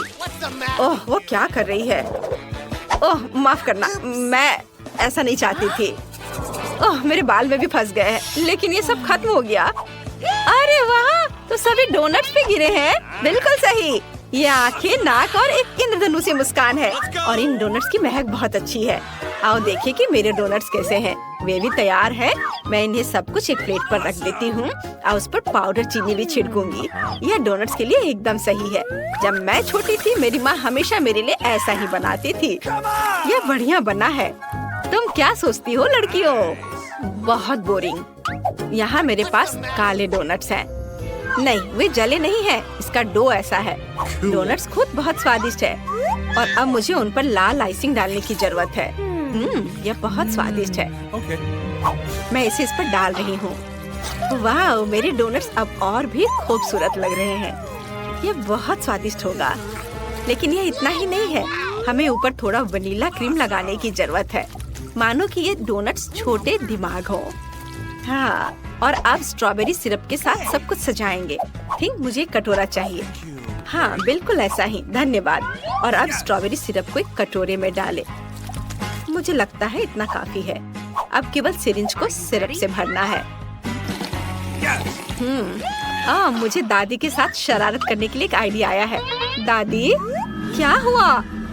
ओह, वो क्या कर रही है? ओह, माफ करना, मैं ऐसा नहीं चाहती थी। ओह, मेरे बाल में भी फंस गए हैं। लेकिन ये सब खत्म हो गया। अरे वाह, तो सभी डोनट्स पे गिरे हैं। बिल्कुल सही। ये आंखें, नाक और एक इंद्रधनुषी मुस्कान है। और इन डोनट्स की महक बहुत अच्छी है। आओ देखिए कि मेरे डोनट्स कैसे हैं। वे भी तैयार हैं। मैं इन्हें सब कुछ एक प्लेट पर रख देती हूँ और उस पर पाउडर चीनी भी छिड़कूंगी। यह डोनट्स के लिए एकदम सही है। जब मैं छोटी थी, मेरी माँ हमेशा मेरे लिए ऐसा ही बनाती थी। यह बढ़िया बना है। तुम क्या सोचती हो लड़कियों? बहुत बोरिंग। यहाँ मेरे पास काले डोनट्स हैं। नहीं, वे जले नहीं है, इसका डो ऐसा है। डोनट्स खुद बहुत स्वादिष्ट है और अब मुझे उन पर लाल आइसिंग डालने की जरूरत है। यह बहुत स्वादिष्ट है। मैं इसे इस पर डाल रही हूँ। वाह, मेरे डोनट्स अब और भी खूबसूरत लग रहे हैं। यह बहुत स्वादिष्ट होगा। लेकिन यह इतना ही नहीं है, हमें ऊपर थोड़ा वनीला क्रीम लगाने की जरूरत है, मानो कि ये डोनट्स छोटे दिमाग हो। हाँ, और अब स्ट्रॉबेरी सिरप के साथ सब कुछ सजाएंगे। ठीक, मुझे एक कटोरा चाहिए। हाँ, बिल्कुल ऐसा ही, धन्यवाद। और अब स्ट्रॉबेरी सिरप को एक कटोरे में डालें। मुझे लगता है इतना काफी है। अब केवल सिरिंज को सिरप से भरना है। मुझे दादी के साथ शरारत करने के लिए एक आइडिया आया है। दादी, क्या हुआ?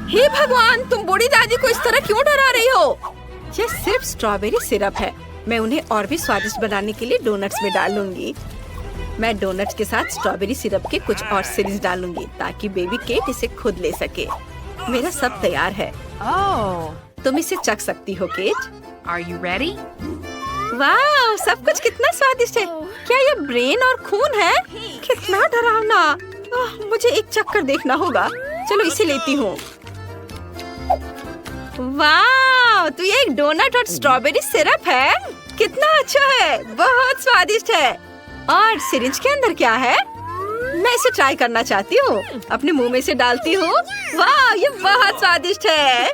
हे भगवान, तुम बूढ़ी दादी को इस तरह क्यों डरा रही हो? यह सिर्फ स्ट्रॉबेरी सिरप है। मैं उन्हें और भी स्वादिष्ट बनाने के लिए डोनट्स में डालूंगी। मैं डोनट्स के साथ स्ट्रॉबेरी सिरप के कुछ और सिरिंज डालूंगी ताकि बेबी केट इसे खुद ले सके। मेरा सब तैयार है। तुम इसे चख सकती हो, केट। Are you ready? वाह, सब कुछ कितना स्वादिष्ट है। क्या यह ब्रेन और खून है? कितना डरावना। मुझे एक चक्कर देखना होगा। चलो इसे लेती हूँ। वाह, तो ये एक डोनट और स्ट्रॉबेरी सिरप है। कितना अच्छा है, बहुत स्वादिष्ट है। और सिरिंज के अंदर क्या है? मैं इसे ट्राई करना चाहती हूँ। अपने मुंह में से डालती हूँ। वाह, ये बहुत स्वादिष्ट है।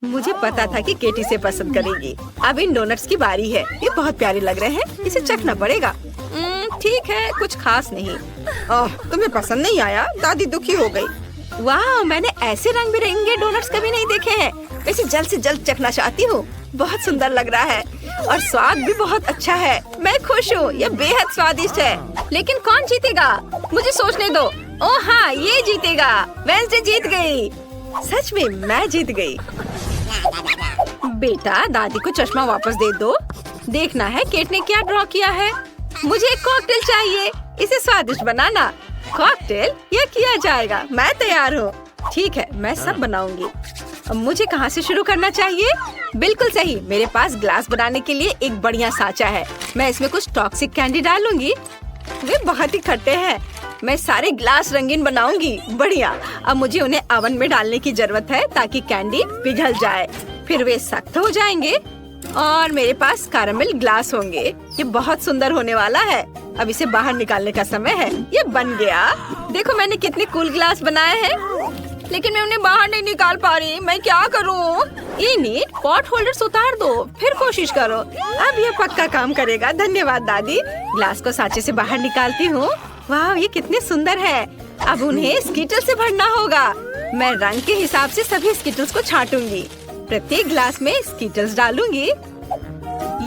मुझे पता था कि केटी से पसंद करेगी। अब इन डोनट्स की बारी है। ये बहुत प्यारे लग रहे हैं, इसे चखना पड़ेगा। ठीक है, कुछ खास नहीं। तुम्हें पसंद नहीं आया? दादी दुखी हो गई। वाह, मैंने ऐसे रंग बिरंगे डोनट्स कभी नहीं देखे हैं। मैं इसे जल्द से जल्द चखना चाहती हूँ। बहुत सुंदर लग रहा है और स्वाद भी बहुत अच्छा है। मैं खुश हूँ, यह बेहद स्वादिष्ट है। लेकिन कौन जीतेगा? मुझे सोचने दो। ओह हाँ, ये जीतेगा। वेंसडे जीत गई। सच में मैं जीत गई। बेटा, दादी को चश्मा वापस दे दो। देखना है केट ने क्या ड्रॉ किया है। मुझे एक कॉकटेल चाहिए, इसे स्वादिष्ट बनाना। कॉकटेल? यह किया जाएगा, मैं तैयार हूँ। ठीक है, मैं सब बनाऊंगी। अब मुझे कहाँ से शुरू करना चाहिए? बिल्कुल सही, मेरे पास ग्लास बनाने के लिए एक बढ़िया सांचा है। मैं इसमें कुछ टॉक्सिक कैंडी डालूंगी। वे बहुत ही खट्टे हैं। मैं सारे ग्लास रंगीन बनाऊंगी। बढ़िया। अब मुझे उन्हें ओवन में डालने की जरूरत है ताकि कैंडी पिघल जाए। फिर वे सख्त हो जाएंगे और मेरे पास कैरामल ग्लास होंगे। ये बहुत सुंदर होने वाला है। अब इसे बाहर निकालने का समय है। ये बन गया। देखो मैंने कितने कूल ग्लास बनाए हैं, लेकिन मैं उन्हें बाहर नहीं निकाल पा रही। मैं क्या करूं? इन्हें पॉट होल्डर्स उतार दो, फिर कोशिश करो। अब ये पक्का काम करेगा। धन्यवाद दादी। ग्लास को सांचे से बाहर निकालती हूँ। वाह, ये कितने सुंदर है। अब उन्हें स्कीटल से भरना होगा। मैं रंग के हिसाब से सभी स्कीटल्स को छांटूंगी। प्रत्येक ग्लास में स्कीटल्स डालूंगी।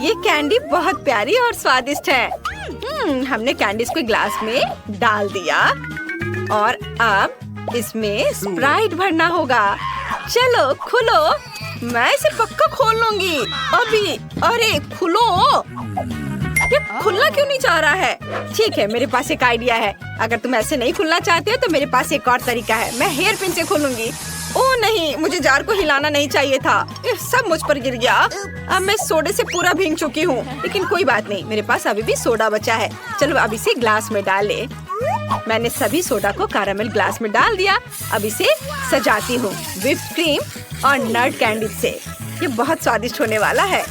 ये कैंडी बहुत प्यारी और स्वादिष्ट है। हमने कैंडीज को ग्लास में डाल दिया और अब इसमें स्प्राइट भरना होगा। चलो खुलो। मैं इसे पक्का खोल लूंगी अभी। अरे खुलो। ये खुलना क्यों नहीं चाह रहा है? ठीक है, मेरे पास एक आइडिया है। अगर तुम ऐसे नहीं खुलना चाहते हो तो मेरे पास एक और तरीका है। मैं हेयर पिन से खोलूंगी। ओह नहीं, मुझे जार को हिलाना नहीं चाहिए था। ये सब मुझ पर गिर गया। अब मैं सोडे से पूरा भीग चुकी हूँ, लेकिन कोई बात नहीं, मेरे पास अभी भी सोडा बचा है। चलो अब इसे ग्लास में डाले। मैंने सभी सोडा को कैरामल ग्लास में डाल दिया। अब इसे सजाती हूँ व्हिप्ड क्रीम और नट कैंडी से। ये बहुत स्वादिष्ट होने वाला है।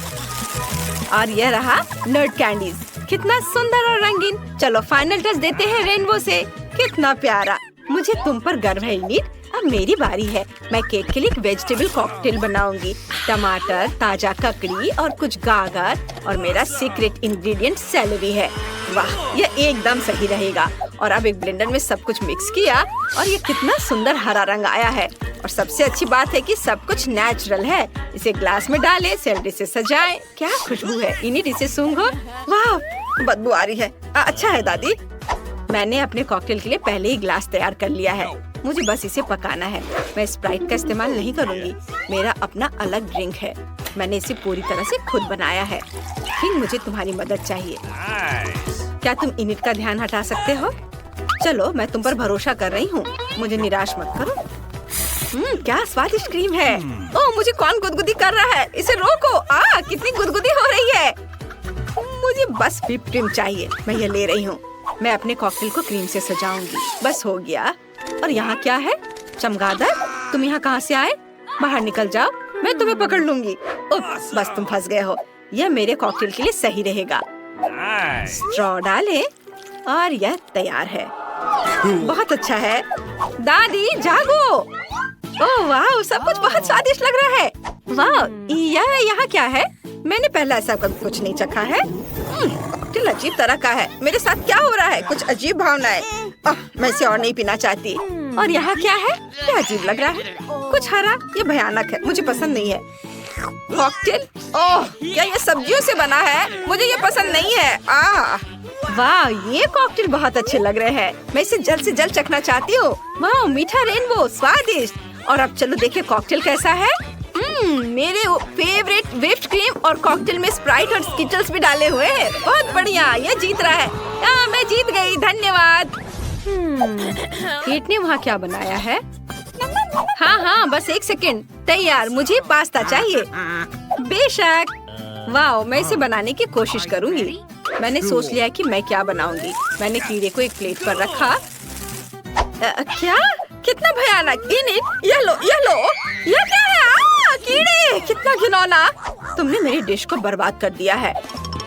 और यह रहा नट कैंडीज। कितना सुंदर और रंगीन। चलो फाइनल टच देते हैं रेनबो से। कितना प्यारा। मुझे तुम पर गर्व है इनिट। अब मेरी बारी है। मैं केक के लिए एक वेजिटेबल कॉकटेल बनाऊंगी। टमाटर, ताजा ककड़ी और कुछ गाजर और मेरा सीक्रेट इंग्रेडिएंट सेलेरी है। वाह, यह एकदम सही रहेगा। और अब एक ब्लेंडर में सब कुछ मिक्स किया और ये कितना सुंदर हरा रंग आया है। और सबसे अच्छी बात है कि सब कुछ नेचुरल है। इसे ग्लास में डालें, सेलेरी से सजाएं। क्या खुशबू है। इनिट इसे सूंघो। वाह, बदबू आ रही है। अच्छा है दादी। मैंने अपने कॉकटेल के लिए पहले ही ग्लास तैयार कर लिया है। मुझे बस इसे पकाना है। मैं स्प्राइट का इस्तेमाल नहीं करूंगी। मेरा अपना अलग ड्रिंक है। मैंने इसे पूरी तरह से खुद बनाया है। फिर मुझे तुम्हारी मदद चाहिए। क्या तुम इनिट का ध्यान हटा सकते हो? चलो, मैं तुम पर भरोसा कर रही हूँ। मुझे निराश मत करो। क्या स्वादिष्ट क्रीम है। ओह, मुझे कौन गुदगुदी कर रहा है? इसे रोको। कितनी गुदगुदी हो रही है। मुझे बस व्हिप्ड क्रीम चाहिए। मैं ये ले रही हूँ। मैं अपने कॉकटेल को क्रीम से सजाऊंगी। बस हो गया। और यहाँ क्या है? चमगादड़, तुम यहाँ कहाँ से आए? बाहर निकल जाओ, मैं तुम्हें पकड़ लूंगी। उप्स, बस तुम फंस गए हो। यह मेरे कॉकटेल के लिए सही रहेगा। स्ट्रॉ डालें और यह तैयार है। बहुत अच्छा है। दादी जागो। ओह वाह, सब कुछ बहुत स्वादिष्ट लग रहा है। वाह, यह यहाँ क्या है? मैंने पहले ऐसा कभी कुछ नहीं चखा है। कॉकटेल अजीब तरह का है। मेरे साथ क्या हो रहा है? कुछ अजीब भावनाएं। मैं इसे और नहीं पीना चाहती। और यहाँ क्या है? ये अजीब लग रहा है। कुछ हरा, ये भयानक है, मुझे पसंद नहीं है। कॉकटेल, ओह क्या ये सब्जियों से बना है? मुझे ये पसंद नहीं है। वाह, ये कॉकटेल बहुत अच्छे लग रहे हैं। मैं इसे जल्द से जल्द चखना चाहती हूँ। वाह, मीठा रेनबो, स्वादिष्ट। और अब चलो देखें कॉकटेल कैसा है। मेरे फेवरेट व्हिप्ड क्रीम और कॉकटेल में स्प्राइट और स्किटल्स भी डाले हुए हैं। बहुत बढ़िया, ये जीत रहा है। मैं जीत गई, धन्यवाद। केट ने वहाँ क्या बनाया है? हाँ, बस 1 सेकंड। तैयार, मुझे पास्ता चाहिए। बेशक। वाह, मैं इसे बनाने की कोशिश करूँगी। मैंने सोच लिया कि मैं क्या बनाऊंगी। मैंने कीड़े को एक प्लेट पर रखा। क्या? कितना भयानक। ये लो। ये क्या है? कीड़े, कितना घिनौना। तुमने मेरी डिश को बर्बाद कर दिया है।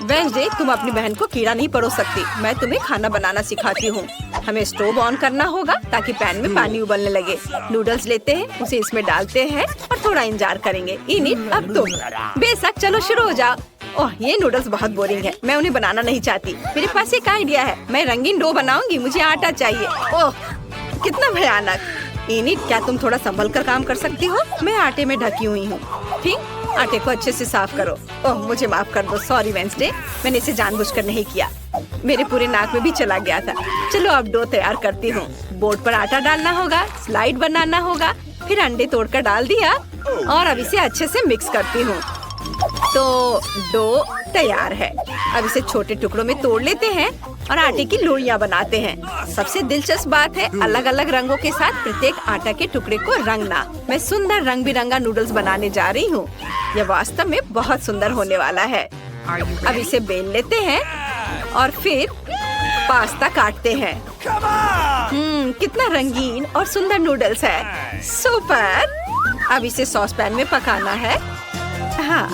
वेंसडे, तुम अपनी बहन को कीड़ा नहीं परोस सकती। मैं तुम्हें खाना बनाना सिखाती हूँ। हमें स्टोव ऑन करना होगा ताकि पैन में पानी उबलने लगे। नूडल्स लेते हैं, उसे इसमें डालते हैं और थोड़ा इंतजार करेंगे। इनिट, अब तुम। बेशक, चलो शुरू हो जाओ। ओह, ये नूडल्स बहुत बोरिंग है। मैं उन्हें बनाना नहीं चाहती। मेरे पास एक आइडिया है। मैं रंगीन डो बनाऊंगी। मुझे आटा चाहिए। ओह, कितना भयानक। इनिट, क्या तुम थोड़ा संभल कर काम कर सकती हो? मैं आटे में ढकी हुई हूँ। ठीक, आटे को अच्छे से साफ करो। ओह, मुझे माफ कर दो। सॉरी वेंसडे, मैंने इसे जानबूझकर नहीं किया। मेरे पूरे नाक में भी चला गया था। चलो अब डो तैयार करती हूँ। बोर्ड पर आटा डालना होगा, स्लाइड बनाना होगा, फिर अंडे तोड़कर डाल दिया और अब इसे अच्छे से मिक्स करती हूँ। तो डो तैयार है। अब इसे छोटे टुकड़ों में तोड़ लेते हैं और आटे की लोइयां बनाते हैं। सबसे दिलचस्प बात है अलग अलग रंगों के साथ प्रत्येक आटा के टुकड़े को रंगना। मैं सुंदर रंग बिरंगा नूडल्स बनाने जा रही हूँ। यह वास्तव में बहुत सुंदर होने वाला है। अब इसे बेल लेते हैं और फिर पास्ता काटते हैं। कितना रंगीन और सुंदर नूडल्स है। सुपर। अब इसे सॉस पैन में पकाना है। हाँ,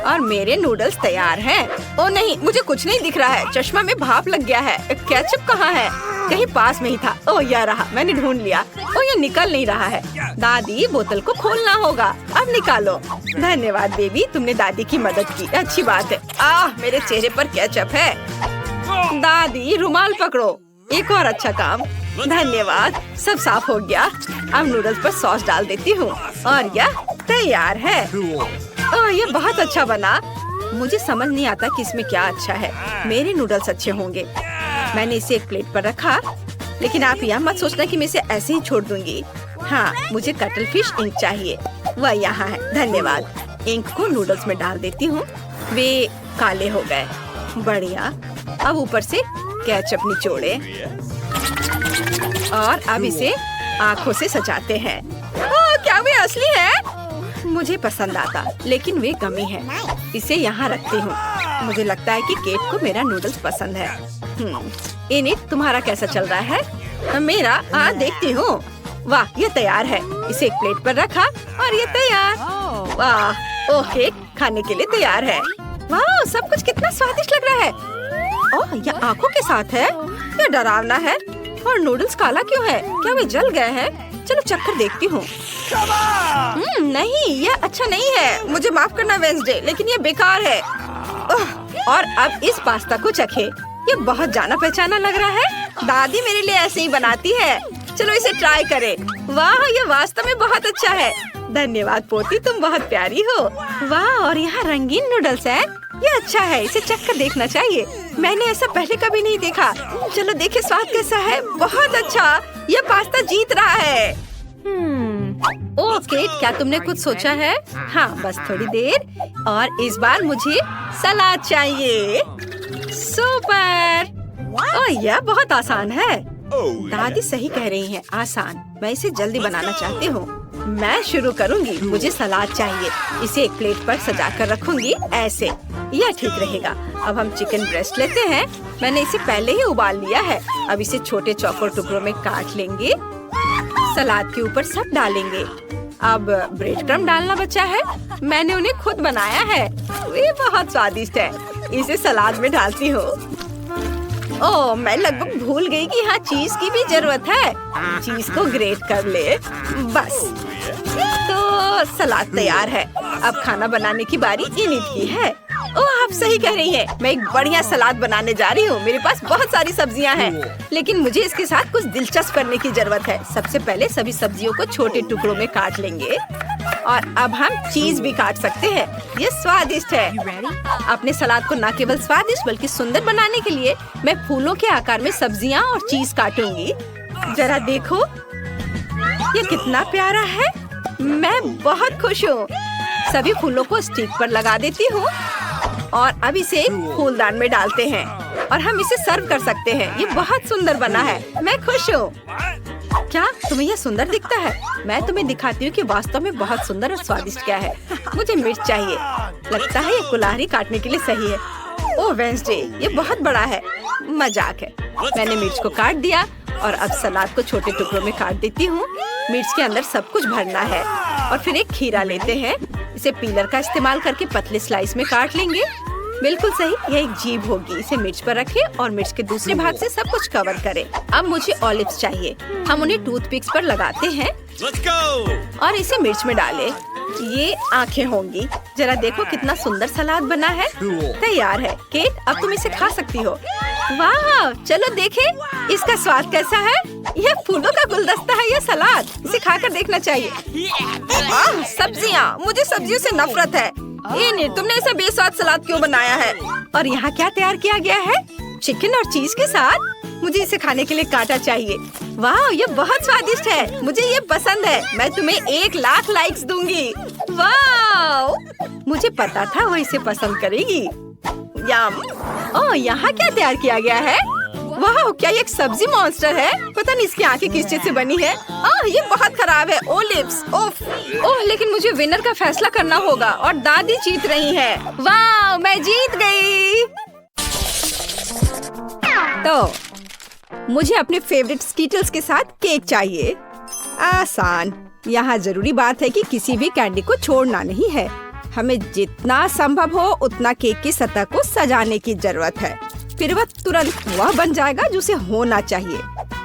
और मेरे नूडल्स तैयार हैं। ओ नहीं, मुझे कुछ नहीं दिख रहा है। चश्मा में भाप लग गया है। केचप कहाँ है? कहीं पास में ही था। ओ, यह रहा, मैंने ढूंढ लिया। ओ, ये निकल नहीं रहा है। दादी, बोतल को खोलना होगा। अब निकालो। धन्यवाद बेबी, तुमने दादी की मदद की। अच्छी बात है। मेरे चेहरे पर केचप है। दादी, रुमाल पकड़ो। एक और अच्छा काम। धन्यवाद, सब साफ हो गया। अब नूडल्स पर सॉस डाल देती हूँ और यह तैयार है। ओह, ये बहुत अच्छा बना। मुझे समझ नहीं आता कि इसमें क्या अच्छा है। मेरे नूडल्स अच्छे होंगे। मैंने इसे एक प्लेट पर रखा, लेकिन आप यह मत सोचना कि मैं इसे ऐसे ही छोड़ दूंगी। हाँ, मुझे कटल फिश इंक चाहिए। वह यहाँ है। धन्यवाद। इंक को नूडल्स में डाल देती हूँ। वे काले हो गए। बढ़िया। अब ऊपर से केचप निचोड़े और अब इसे आँखों से सजाते हैं। क्या वे असली है? मुझे पसंद आता, लेकिन वे गमी है। इसे यहाँ रखती हूँ। मुझे लगता है कि केट को मेरा नूडल्स पसंद है। इनिट, तुम्हारा कैसा चल रहा है? मेरा देखती हूँ। वाह, ये तैयार है। इसे एक प्लेट पर रखा और ये तैयार। वाह, ओह, केक खाने के लिए तैयार है। वाह, सब कुछ कितना स्वादिष्ट लग रहा है। ओह, यह आँखों के साथ है। यह डरावना है। और नूडल्स काला क्यों है? क्या वे जल गए हैं? चलो चक्कर देखती हूँ। नहीं, यह अच्छा नहीं है। मुझे माफ करना वेंसडे, लेकिन यह बेकार है। और अब इस पास्ता को चखे। ये बहुत जाना पहचाना लग रहा है। दादी मेरे लिए ऐसे ही बनाती है। चलो इसे ट्राई करें। वाह, ये वास्तव में बहुत अच्छा है। धन्यवाद पोती, तुम बहुत प्यारी हो। वाह, और यहाँ रंगीन नूडल्स है। ये अच्छा है, इसे चख कर देखना चाहिए। मैंने ऐसा पहले कभी नहीं देखा। चलो देखे स्वाद कैसा है। बहुत अच्छा, ये पास्ता जीत रहा है। ओह केट, क्या तुमने कुछ सोचा है? हाँ, बस थोड़ी देर। और इस बार मुझे सलाद चाहिए। सुपर। ओह, यह बहुत आसान है। दादी सही कह रही हैं, आसान। मैं इसे जल्दी बनाना चाहती हूँ। मैं शुरू करूंगी। मुझे सलाद चाहिए। इसे एक प्लेट पर सजा कर रखूंगी ऐसे। यह ठीक रहेगा। अब हम चिकन ब्रेस्ट लेते हैं। मैंने इसे पहले ही उबाल लिया है। अब इसे छोटे चौकोर टुकड़ों में काट लेंगे। सलाद के ऊपर सब डालेंगे। अब ब्रेड क्रम्ब डालना बचा है। मैंने उन्हें खुद बनाया है। ये बहुत स्वादिष्ट है। इसे सलाद में डालती हूँ। ओह, मैं लगभग भूल गई कि यहाँ चीज की भी जरूरत है। चीज को ग्रेट कर ले। बस, तो सलाद तैयार है। अब खाना बनाने की बारी इनिट की है। ओह, आप सही कह रही हैं। मैं एक बढ़िया सलाद बनाने जा रही हूँ। मेरे पास बहुत सारी सब्जियाँ हैं, लेकिन मुझे इसके साथ कुछ दिलचस्प करने की जरूरत है। सबसे पहले सभी सब्जियों को छोटे टुकड़ों में काट लेंगे और अब हम चीज भी काट सकते हैं। ये स्वादिष्ट है। अपने सलाद को न केवल स्वादिष्ट बल्कि सुंदर बनाने के लिए मैं फूलों के आकार में सब्जियाँ और चीज काटूंगी। जरा देखो, ये कितना प्यारा है। मैं बहुत खुश हूँ। सभी फूलों को स्टिक पर लगा देती हूँ और अब इसे फूलदान में डालते हैं और हम इसे सर्व कर सकते हैं। ये बहुत सुंदर बना है। मैं खुश हूँ। क्या तुम्हें यह सुंदर दिखता है? मैं तुम्हें दिखाती हूँ कि वास्तव में बहुत सुंदर और स्वादिष्ट क्या है। मुझे मिर्च चाहिए। लगता है ये कुल्हाड़ी काटने के लिए सही है। ओह वेंसडे, ये बहुत बड़ा है। मजाक है। मैंने मिर्च को काट दिया और अब सलाद को छोटे टुकड़ों में काट देती हूँ। मिर्च के अंदर सब कुछ भरना है और फिर एक खीरा लेते हैं। इसे पीलर का इस्तेमाल करके पतले स्लाइस में काट लेंगे। बिल्कुल सही, यह एक जीभ होगी। इसे मिर्च पर रखें और मिर्च के दूसरे भाग से सब कुछ कवर करें। अब मुझे ऑलिव्स चाहिए। हम उन्हें टूथपिक्स पर लगाते हैं और इसे मिर्च में डालें। ये आंखें होंगी। जरा देखो कितना सुंदर सलाद बना है। तैयार है। केट, अब तुम इसे खा सकती हो। वाह, चलो देखें इसका स्वाद कैसा है। यह फूलों का गुलदस्ता है। यह सलाद, इसे खाकर देखना चाहिए। सब्जियाँ, मुझे सब्जियों से नफरत है। तुमने ऐसा बेस्वाद सलाद क्यों बनाया है? और यहाँ क्या तैयार किया गया है? चिकन और चीज के साथ। मुझे इसे खाने के लिए कांटा चाहिए। वाह, ये बहुत स्वादिष्ट है। मुझे ये पसंद है। मैं तुम्हें 1,00,000 लाइक्स दूंगी। वाह, मुझे पता था वो इसे पसंद करेगी। यम। ओह, यहाँ क्या तैयार किया गया है? वाह, क्या ये एक सब्जी मॉन्स्टर है? पता नहीं इसकी आंखें किस चीज से बनी है। ये बहुत खराब है। ओलिव्स, ओह, लेकिन मुझे विनर का फैसला करना होगा और दादी जीत रही है। वाह, मैं जीत गई। तो मुझे अपने फेवरेट स्कीटल्स के साथ केक चाहिए। आसान। यहाँ जरूरी बात है कि किसी भी कैंडी को छोड़ना नहीं है। हमें जितना संभव हो उतना केक की सतह को सजाने की जरूरत है। फिर वह तुरंत वह बन जाएगा जो उसे होना चाहिए।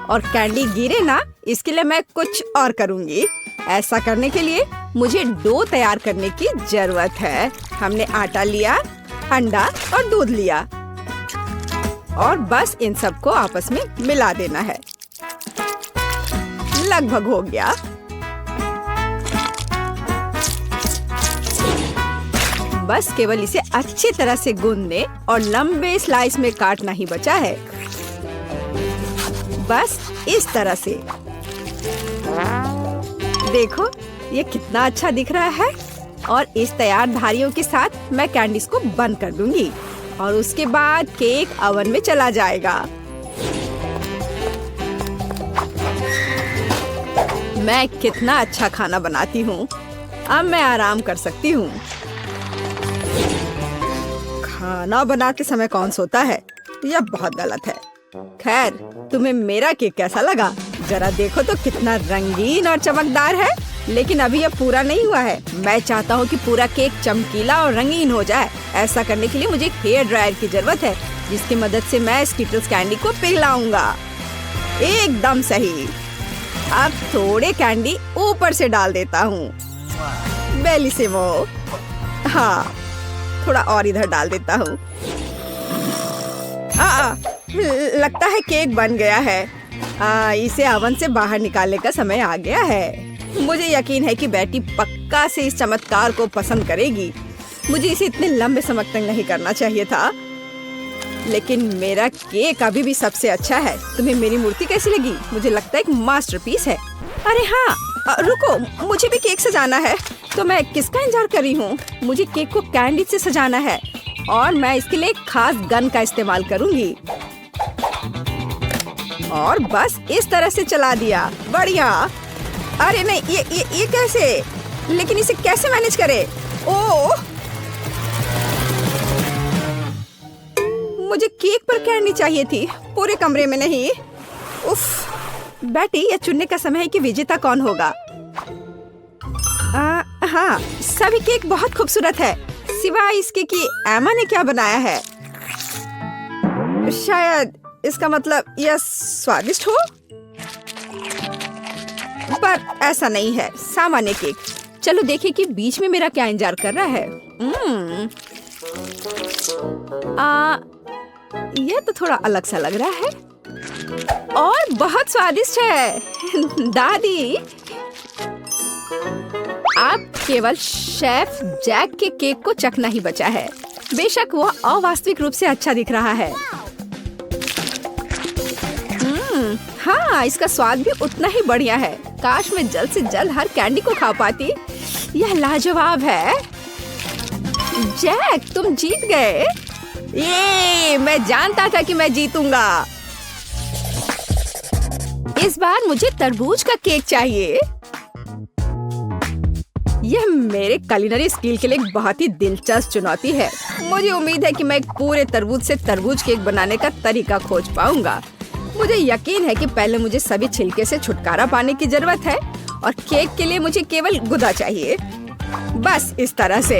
और कैंडी गिरे ना, इसके लिए मैं कुछ और करूँगी। ऐसा करने के लिए मुझे डो तैयार करने की जरूरत है। हमने आटा लिया, अंडा और दूध लिया और बस इन सबको आपस में मिला देना है। लगभग हो गया। बस केवल इसे अच्छी तरह से गूंदने और लंबे स्लाइस में काटना ही बचा है। बस इस तरह से। देखो ये कितना अच्छा दिख रहा है। और इस तैयार धारियों के साथ मैं कैंडीज को बंद कर दूंगी और उसके बाद केक ओवन में चला जाएगा। मैं कितना अच्छा खाना बनाती हूँ। अब मैं आराम कर सकती हूँ। खाना बनाते समय कौन सोता है? यह बहुत गलत है। खैर, तुम्हें मेरा केक कैसा लगा? जरा देखो तो कितना रंगीन और चमकदार है। लेकिन अभी यह पूरा नहीं हुआ है। मैं चाहता हूँ कि पूरा केक चमकीला और रंगीन हो जाए। ऐसा करने के लिए मुझे एक हेयर ड्रायर की जरूरत है, जिसकी मदद से मैं स्कीटल्स कैंडी को पिघलाऊंगा। एकदम सही। अब थोड़े कैंडी ऊपर से डाल देता हूँ। बेलिसिमो। हाँ, थोड़ा और इधर डाल देता हूँ। लगता है केक बन गया है। इसे ओवन से बाहर निकालने का समय आ गया है। मुझे यकीन है कि बेटी पक्का से इस चमत्कार को पसंद करेगी। मुझे इसे इतने लंबे समय तक नहीं करना चाहिए था, लेकिन मेरा केक अभी भी सबसे अच्छा है। तुम्हें मेरी मूर्ति कैसी लगी? मुझे लगता है एक मास्टरपीस है। अरे हाँ, रुको, मुझे भी केक सजाना है। तो मैं किसका इंतजार कर रही हूँ? मुझे केक को कैंडी से सजाना है और मैं इसके लिए एक खास गन का इस्तेमाल करूँगी। और बस इस तरह से चला दिया। बढ़िया। अरे नहीं, ये कैसे? लेकिन इसे कैसे मैनेज करे? ओह, मुझे केक पर कैंडी चाहिए थी, पूरे कमरे में नहीं। उफ, बेटी, ये चुनने का समय है कि विजेता कौन होगा। हाँ, सभी केक बहुत खूबसूरत है, सिवाय इसके कि एमा ने क्या बनाया है। शायद इसका मतलब यह स्वादिष्ट हो, पर ऐसा नहीं है, सामान्य केक। चलो देखें कि बीच में मेरा क्या इंतजार कर रहा है। यह तो थोड़ा अलग सा लग रहा है और बहुत स्वादिष्ट है। दादी, आप केवल शेफ जैक के केक को चखना ही बचा है। बेशक वह अवास्तविक रूप से अच्छा दिख रहा है। हाँ, इसका स्वाद भी उतना ही बढ़िया है। काश मैं जल्द से जल्द हर कैंडी को खा पाती। यह लाजवाब है। जैक, तुम जीत गए। ये मैं जानता था कि मैं जीतूंगा। इस बार मुझे तरबूज का केक चाहिए। यह मेरे कुलिनरी स्किल के लिए एक बहुत ही दिलचस्प चुनौती है। मुझे उम्मीद है कि मैं एक पूरे तरबूज से तरबूज केक बनाने का तरीका खोज पाऊंगा। मुझे यकीन है कि पहले मुझे सभी छिलके से छुटकारा पाने की जरूरत है और केक के लिए मुझे केवल गुदा चाहिए। बस इस तरह से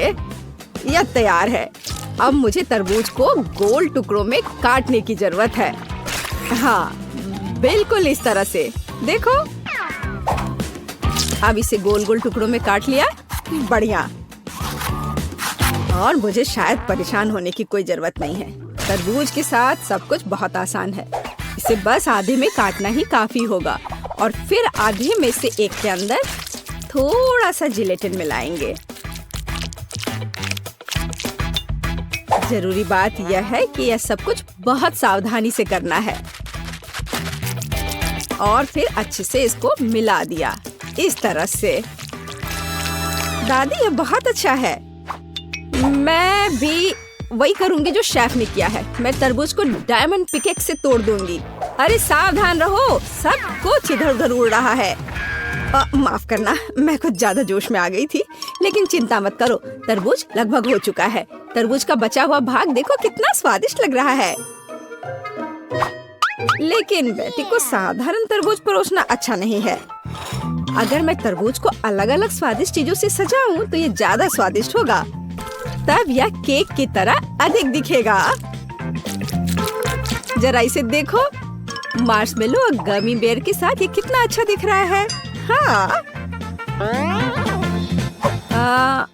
यह तैयार है। अब मुझे तरबूज को गोल टुकड़ों में काटने की जरूरत है। हाँ, बिल्कुल इस तरह से। देखो, अब इसे गोल गोल टुकड़ों में काट लिया। बढ़िया। और मुझे शायद परेशान होने की कोई जरूरत नहीं है। तरबूज के साथ सब कुछ बहुत आसान है। इसे बस आधे में काटना ही काफी होगा और फिर आधे में से एक के अंदर थोड़ा सा जिलेटिन मिलाएंगे। जरूरी बात यह है कि यह सब कुछ बहुत सावधानी से करना है। और फिर अच्छे से इसको मिला दिया, इस तरह से। दादी, ये बहुत अच्छा है। मैं भी वही करूंगी जो शेफ ने किया है। मैं तरबूज को डायमंड पिकेक्स से तोड़ दूंगी। अरे सावधान रहो, सब कुछ इधर उधर उड़ रहा है। माफ करना, मैं कुछ ज्यादा जोश में आ गई थी। लेकिन चिंता मत करो, तरबूज लगभग हो चुका है। तरबूज का बचा हुआ भाग देखो कितना स्वादिष्ट लग रहा है। लेकिन बेटी को साधारण तरबूज परोसना अच्छा नहीं है। अगर मैं तरबूज को अलग अलग स्वादिष्ट चीजों से सजाऊं तो ये ज्यादा स्वादिष्ट होगा। तब यह केक की तरह अधिक दिखेगा। जरा इसे देखो, मार्शमेलो और गमी बेयर के साथ ये कितना अच्छा दिख रहा है। हाँ,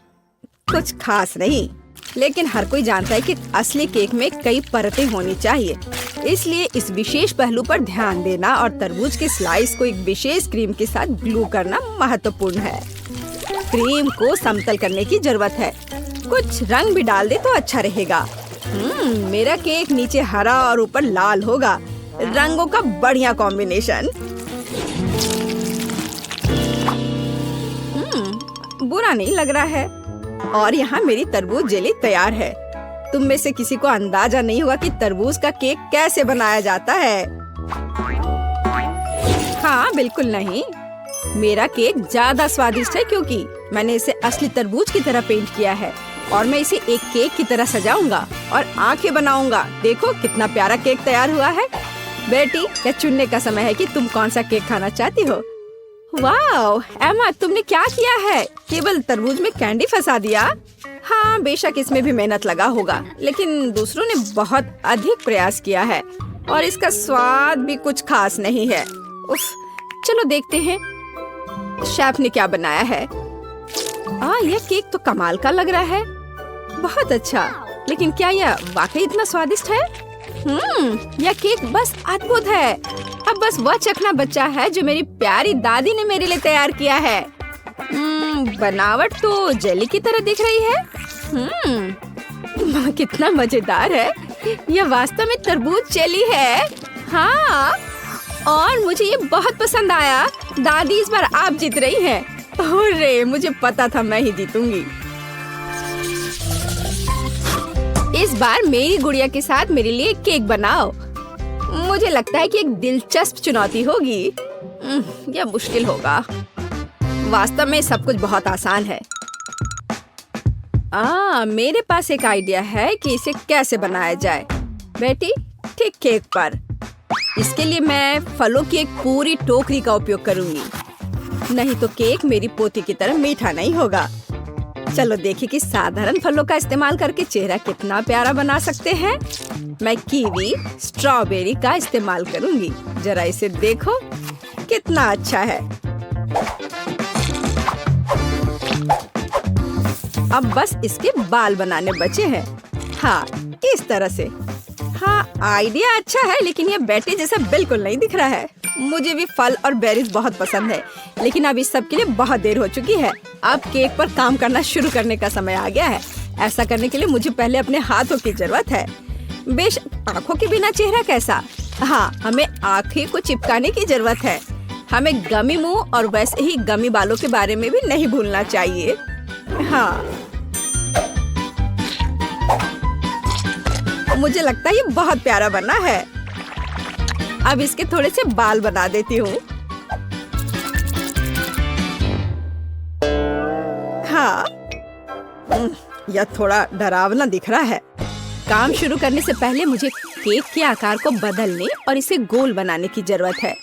कुछ खास नहीं, लेकिन हर कोई जानता है कि असली केक में कई परतें होनी चाहिए। इसलिए इस विशेष पहलू पर ध्यान देना और तरबूज के स्लाइस को एक विशेष क्रीम के साथ ग्लू करना महत्वपूर्ण है। क्रीम को समतल करने की जरूरत है। कुछ रंग भी डाल दे तो अच्छा रहेगा। मेरा केक नीचे हरा और ऊपर लाल होगा। रंगों का बढ़िया कॉम्बिनेशन। बुरा नहीं लग रहा है। और यहाँ मेरी तरबूज जेली तैयार है। तुम में से किसी को अंदाजा नहीं हुआ कि तरबूज का केक कैसे बनाया जाता है। हाँ, बिल्कुल नहीं। मेरा केक ज्यादा स्वादिष्ट है क्योंकि मैंने इसे असली तरबूज की तरह पेंट किया है। और मैं इसे एक केक की तरह सजाऊंगा और आंखें बनाऊंगा। देखो कितना प्यारा केक तैयार हुआ है। बेटी, यह चुनने का समय है कि तुम कौन सा केक खाना चाहती हो। वाह एमा, तुमने क्या किया है? केवल तरबूज में कैंडी फंसा दिया। हाँ, बेशक इसमें भी मेहनत लगा होगा, लेकिन दूसरों ने बहुत अधिक प्रयास किया है और इसका स्वाद भी कुछ खास नहीं है। उफ, चलो देखते हैं शेफ ने क्या बनाया है। यह केक तो कमाल का लग रहा है। बहुत अच्छा, लेकिन क्या यह वाकई इतना स्वादिष्ट है? यह केक बस अद्भुत है। अब बस वह चखना बचा है जो मेरी प्यारी दादी ने मेरे लिए तैयार किया है। बनावट तो जेली की तरह दिख रही है। कितना मजेदार है। यह वास्तव में तरबूज जेली है। हाँ, और मुझे ये बहुत पसंद आया। दादी, इस बार आप जीत रही हैं। अरे, मुझे पता था मैं ही जीतूंगी। इस बार मेरी गुड़िया के साथ मेरे लिए केक बनाओ। मुझे लगता है कि एक दिलचस्प चुनौती होगी। यह मुश्किल होगा। वास्तव में सब कुछ बहुत आसान है। मेरे पास एक आइडिया है कि इसे कैसे बनाया जाए। बेटी, ठीक केक पर। इसके लिए मैं फलों की एक पूरी टोकरी का उपयोग करूंगी, नहीं तो केक मेरी पोती की तरह मीठा नहीं होगा। चलो देखिए कि साधारण फलों का इस्तेमाल करके चेहरा कितना प्यारा बना सकते हैं। मैं कीवी, स्ट्रॉबेरी का इस्तेमाल करूंगी। जरा इसे देखो, कितना अच्छा है। अब बस इसके बाल बनाने बचे हैं। हाँ, इस तरह से। हाँ, आइडिया अच्छा है, लेकिन ये बेटी जैसा बिल्कुल नहीं दिख रहा है। मुझे भी फल और बेरीज बहुत पसंद है, लेकिन अब इस सब के लिए बहुत देर हो चुकी है। अब केक पर काम करना शुरू करने का समय आ गया है। ऐसा करने के लिए मुझे पहले अपने हाथों की जरूरत है। बेशक आँखों के बिना चेहरा कैसा। हाँ, हमें आँखें को चिपकाने की जरूरत है। हमें गमी मुंह और वैसे ही गमी बालों के बारे में भी नहीं भूलना चाहिए। हाँ, मुझे लगता है ये बहुत प्यारा बना है। अब इसके थोड़े से बाल बना देती हूँ। हाँ, यह थोड़ा डरावना दिख रहा है। काम शुरू करने से पहले मुझे केक के आकार को बदलने और इसे गोल बनाने की जरूरत है।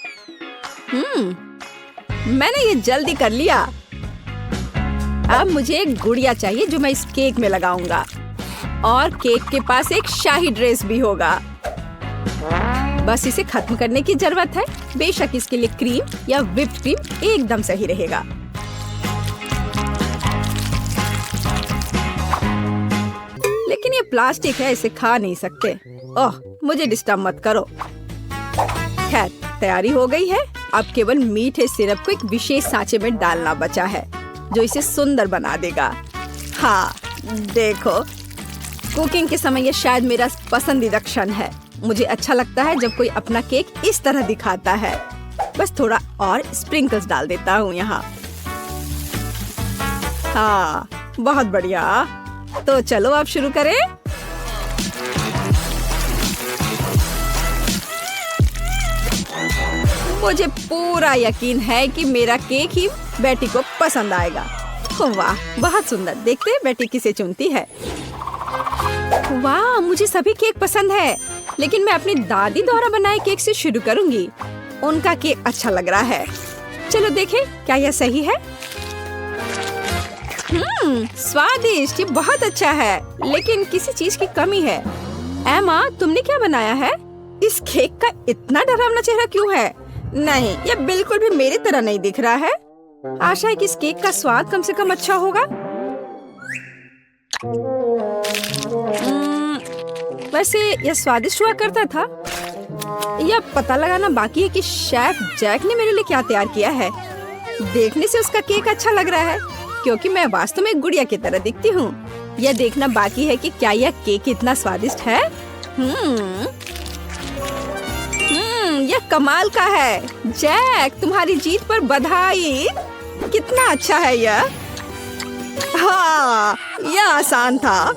मैंने ये जल्दी कर लिया। अब मुझे एक गुड़िया चाहिए जो मैं इस केक में लगाऊंगा, और केक के पास एक शाही ड्रेस भी होगा। बस इसे खत्म करने की जरूरत है। बेशक इसके लिए क्रीम या व्हिप्ड क्रीम एकदम सही रहेगा। लेकिन ये प्लास्टिक है, इसे खा नहीं सकते। ओह, मुझे डिस्टर्ब मत करो। खैर, तैयारी हो गई है। अब केवल मीठे सिरप को एक विशेष सांचे में डालना बचा है, जो इसे सुंदर बना देगा। हाँ, देखो, कुकिंग के समय ये शायद मेरा पसंदीदा क्षण है। मुझे अच्छा लगता है जब कोई अपना केक इस तरह दिखाता है। बस थोड़ा और स्प्रिंकल्स डाल देता हूँ यहाँ। हाँ, बहुत बढ़िया। तो चलो अब शुरू करें। मुझे पूरा यकीन है कि मेरा केक ही बेटी को पसंद आएगा। वाह, बहुत सुंदर। देखते हैं बेटी किसे चुनती है। वाह, मुझे सभी केक पसंद है, लेकिन मैं अपनी दादी द्वारा बनाए केक से शुरू करूंगी। उनका केक अच्छा लग रहा है। चलो देखें, क्या यह सही है? स्वादिष्ट, ये बहुत अच्छा है, लेकिन किसी चीज की कमी है। एमा, तुमने क्या बनाया है? इस केक का इतना डरावना चेहरा क्यों है? नहीं, यह बिल्कुल भी मेरी तरह नहीं दिख रहा है। आशा है कि इस केक का स्वाद कम से कम अच्छा होगा। वैसे यह स्वादिष्ट हुआ करता था। यह पता लगाना बाकी है कि शेफ जैक ने मेरे लिए क्या तैयार किया है। देखने से उसका केक अच्छा लग रहा है, क्योंकि मैं वास्तव में गुड़िया की तरह दिखती हूँ। यह देखना बाकी है कि क्या यह केक इतना स्वादिष्ट है। यह कमाल का है। जैक, तुम्हारी जीत पर बधाई। कितना अच्छा है यह। हाँ, यह आसान था।